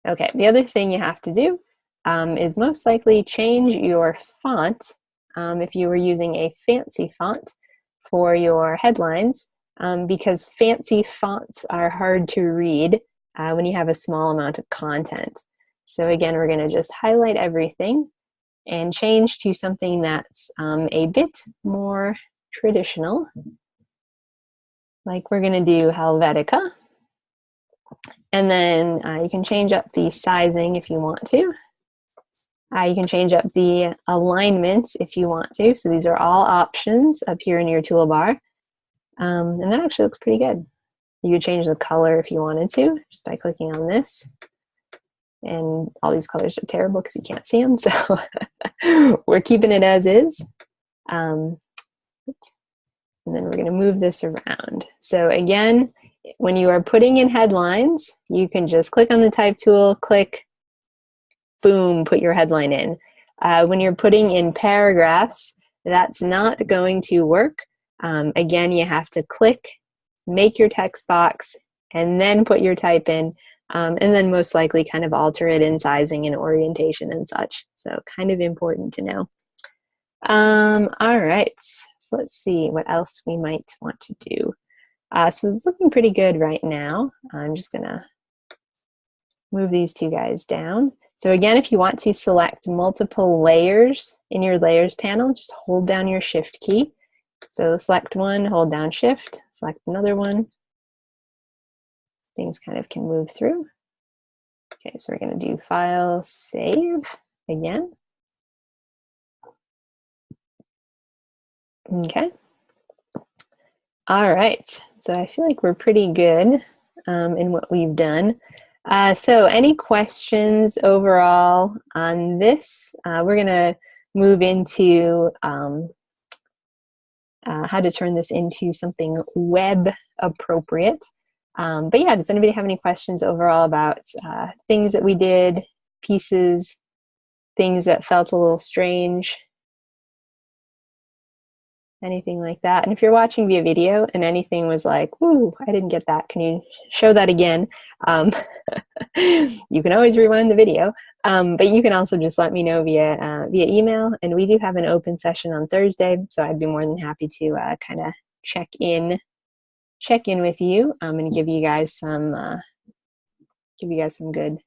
Okay, the other thing you have to do is most likely change your font if you were using a fancy font for your headlines, because fancy fonts are hard to read when you have a small amount of content. So again, we're going to just highlight everything and change to something that's a bit more traditional. Like we're going to do Helvetica. And then you can change up the sizing if you want to. You can change up the alignment if you want to. So these are all options up here in your toolbar. And that actually looks pretty good. You could change the color if you wanted to, just by clicking on this. And all these colors are terrible because you can't see them, so we're keeping it as is. And then we're going to move this around. So again, when you are putting in headlines, you can just click on the type tool, click, boom, put your headline in. When you're putting in paragraphs, that's not going to work. Again, you have to click, make your text box, and then put your type in, and then most likely kind of alter it in sizing and orientation and such. So kind of important to know. All right, so let's see what else we might want to do. So it's looking pretty good right now. I'm just gonna move these two guys down. So again, if you want to select multiple layers in your layers panel, just hold down your shift key. So select one, hold down shift, select another one. Things kind of can move through. Okay, so we're going to do file, save again. Okay. All right, so I feel like we're pretty good in what we've done. So any questions overall on this? We're going to move into how to turn this into something web appropriate. But yeah, does anybody have any questions overall about things that we did, pieces, things that felt a little strange, anything like that? And if you're watching via video and anything was like, "Woo, I didn't get that. Can you show that again?" You can always rewind the video, but you can also just let me know via email. And we do have an open session on Thursday, so I'd be more than happy to kind of check in with you and give you guys some good,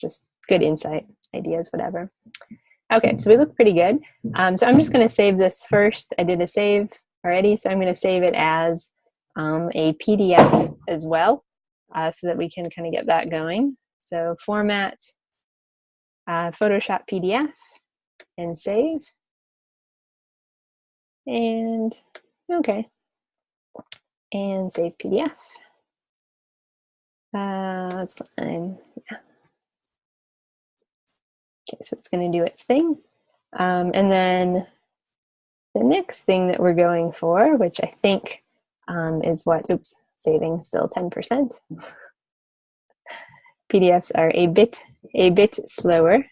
just good insight, ideas, whatever. Okay, so we look pretty good. So I'm just going to save this first. I did a save already, so I'm going to save it as a PDF as well, so that we can kind of get that going. So format, Photoshop PDF, and save. And okay, and save PDF. That's fine. Yeah. Okay, so it's going to do its thing. And then the next thing that we're going for, which I think is what, oops, saving still 10%. PDFs are a bit slower.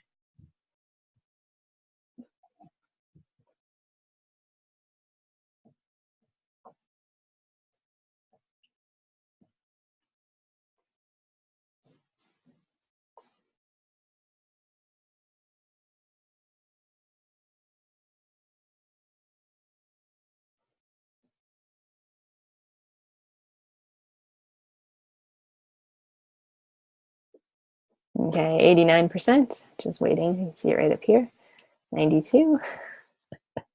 Okay, 89%, just waiting. You can see it right up here. 92.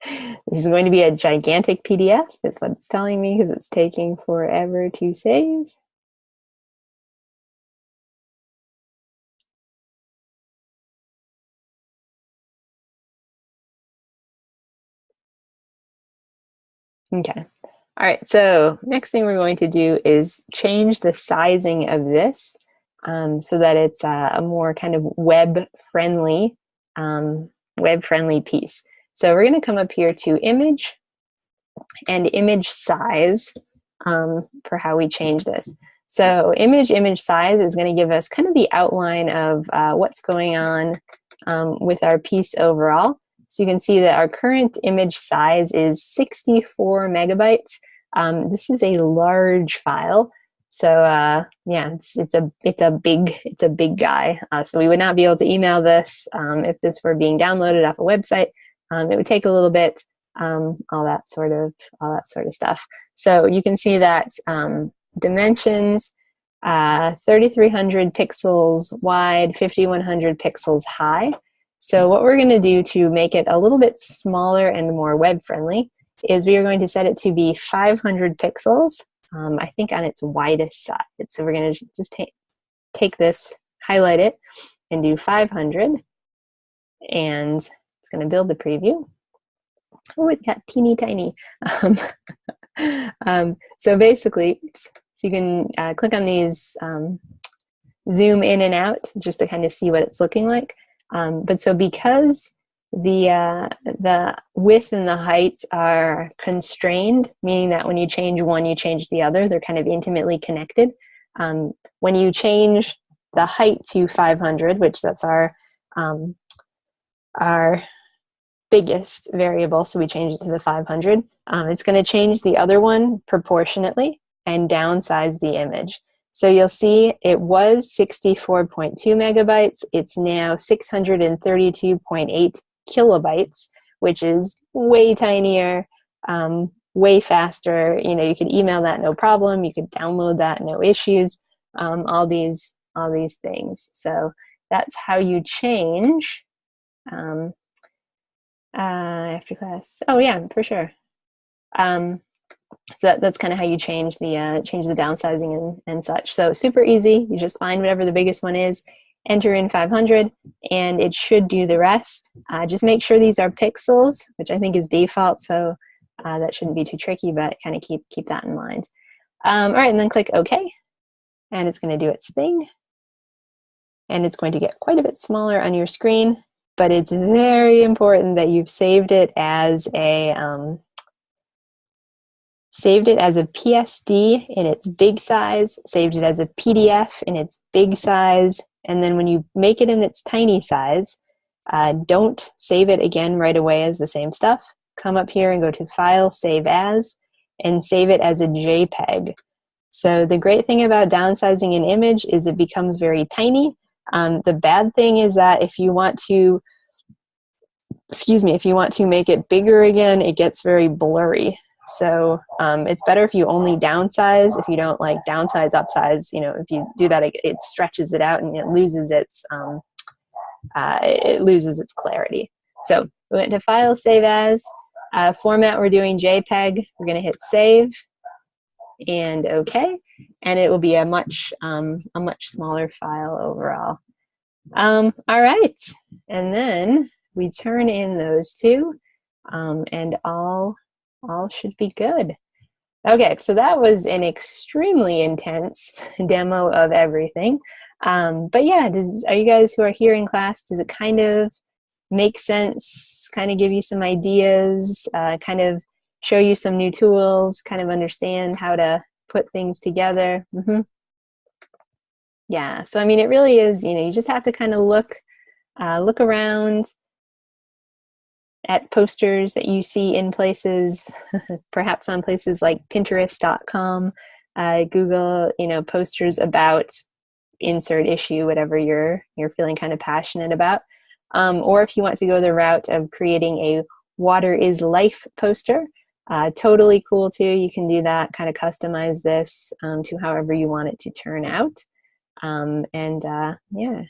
This is going to be a gigantic PDF, is what it's telling me, because it's taking forever to save. Okay. All right, so next thing we're going to do is change the sizing of this so that it's a more kind of web-friendly piece. So we're going to come up here to image and image size for how we change this. So image size is going to give us kind of the outline of what's going on with our piece overall. So you can see that our current image size is 64 megabytes. This is a large file. So yeah, it's a big guy. So we would not be able to email this if this were being downloaded off a website. It would take a little bit, all that sort of stuff. So you can see that dimensions, 3,300 pixels wide, 5,100 pixels high. So what we're going to do to make it a little bit smaller and more web-friendly is we are going to set it to be 500 pixels, I think on its widest side. So we're going to just take this, highlight it, and do 500, and it's going to build the preview. Oh, it got teeny tiny. So basically, so you can click on these, zoom in and out just to kind of see what it's looking like. But so because the width and the height are constrained, meaning that when you change one, you change the other. They're kind of intimately connected. When you change the height to 500, which that's our biggest variable, so we change it to the 500, it's going to change the other one proportionately and downsize the image. So you'll see it was 64.2 megabytes. It's now 632.8 kilobytes, which is way tinier, way faster. You know, you could email that no problem. You could download that no issues. All these things. So that's how you change after class. Oh yeah, for sure. So that's kind of how you change the downsizing and such. So super easy. You just find whatever the biggest one is, enter in 500, and it should do the rest. Just make sure these are pixels, which I think is default, so that shouldn't be too tricky, but kind of keep that in mind. All right, and then click OK, and it's going to do its thing. And it's going to get quite a bit smaller on your screen, but it's very important that you've saved it as a PSD in its big size, saved it as a PDF in its big size, and then when you make it in its tiny size, don't save it again right away as the same stuff. Come up here and go to File, Save As, and save it as a JPEG. So the great thing about downsizing an image is it becomes very tiny. The bad thing is that if you want to, if you want to make it bigger again, it gets very blurry. So it's better if you only downsize. If you don't like downsize, upsize, you know, if you do that, it stretches it out and it loses its clarity. So we went to File, Save As, format. We're doing JPEG. We're going to hit Save and OK, and it will be a much smaller file overall. All right, and then we turn in those two, and all should be good. Okay, so that was an extremely intense demo of everything. But yeah, are you guys who are here in class, does it kind of make sense, kind of give you some ideas, kind of show you some new tools, kind of understand how to put things together? Yeah, so I mean, it really is, you know, you just have to kind of look around at posters that you see in places, perhaps on places like Pinterest.com, Google, you know, posters about insert issue, whatever you're feeling kind of passionate about. Or if you want to go the route of creating a Water is Life poster, totally cool too. You can do that, kind of customize this to however you want it to turn out. Yeah,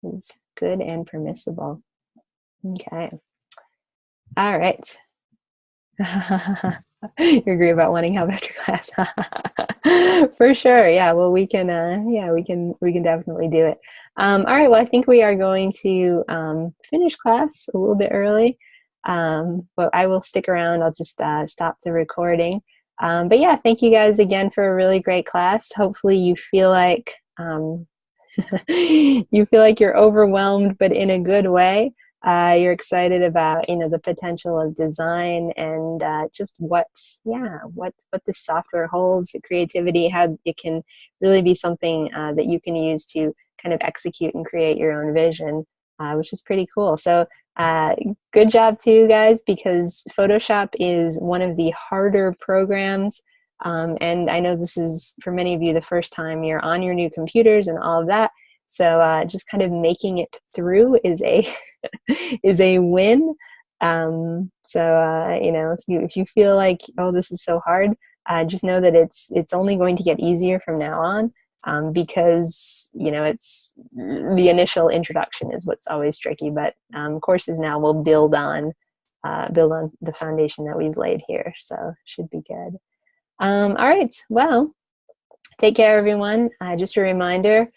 it's good and permissible. Okay. All right. You agree about wanting help after class? For sure. Yeah. Well, we can definitely do it. All right. Well, I think we are going to finish class a little bit early, but I will stick around. I'll just stop the recording. But yeah, thank you guys again for a really great class. Hopefully, you feel like you're overwhelmed, but in a good way. You're excited about, you know, the potential of design and just what this software holds, the creativity, how it can really be something that you can use to kind of execute and create your own vision, which is pretty cool. So good job to you guys, because Photoshop is one of the harder programs. And I know this is, for many of you, the first time you're on your new computers and all of that. So just kind of making it through is a win. You know, if you feel like, oh, this is so hard, just know that it's only going to get easier from now on, because, you know, it's the initial introduction is what's always tricky, but courses now will build on the foundation that we've laid here, so should be good. All right, well, take care, everyone. Just a reminder,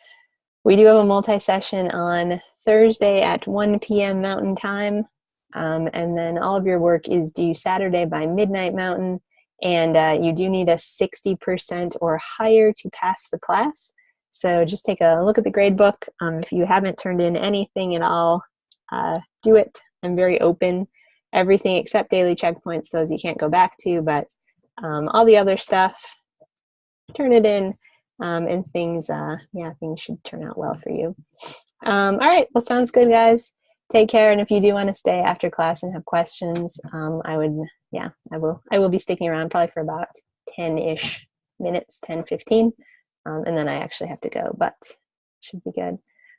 We do have a multi-session on Thursday at 1 p.m. Mountain Time, and then all of your work is due Saturday by midnight Mountain, and you do need a 60% or higher to pass the class. So just take a look at the grade book. If you haven't turned in anything at all, do it. I'm very open. Everything except daily checkpoints, those you can't go back to, but all the other stuff, turn it in, and things, yeah, things should turn out well for you. All right, well, sounds good, guys. Take care, and if you do want to stay after class and have questions, I will be sticking around probably for about 10-ish minutes, 10, 15, and then I actually have to go, but should be good.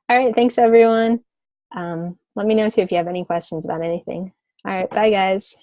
All right, thanks, everyone. Let me know, too, if you have any questions about anything. All right, bye, guys.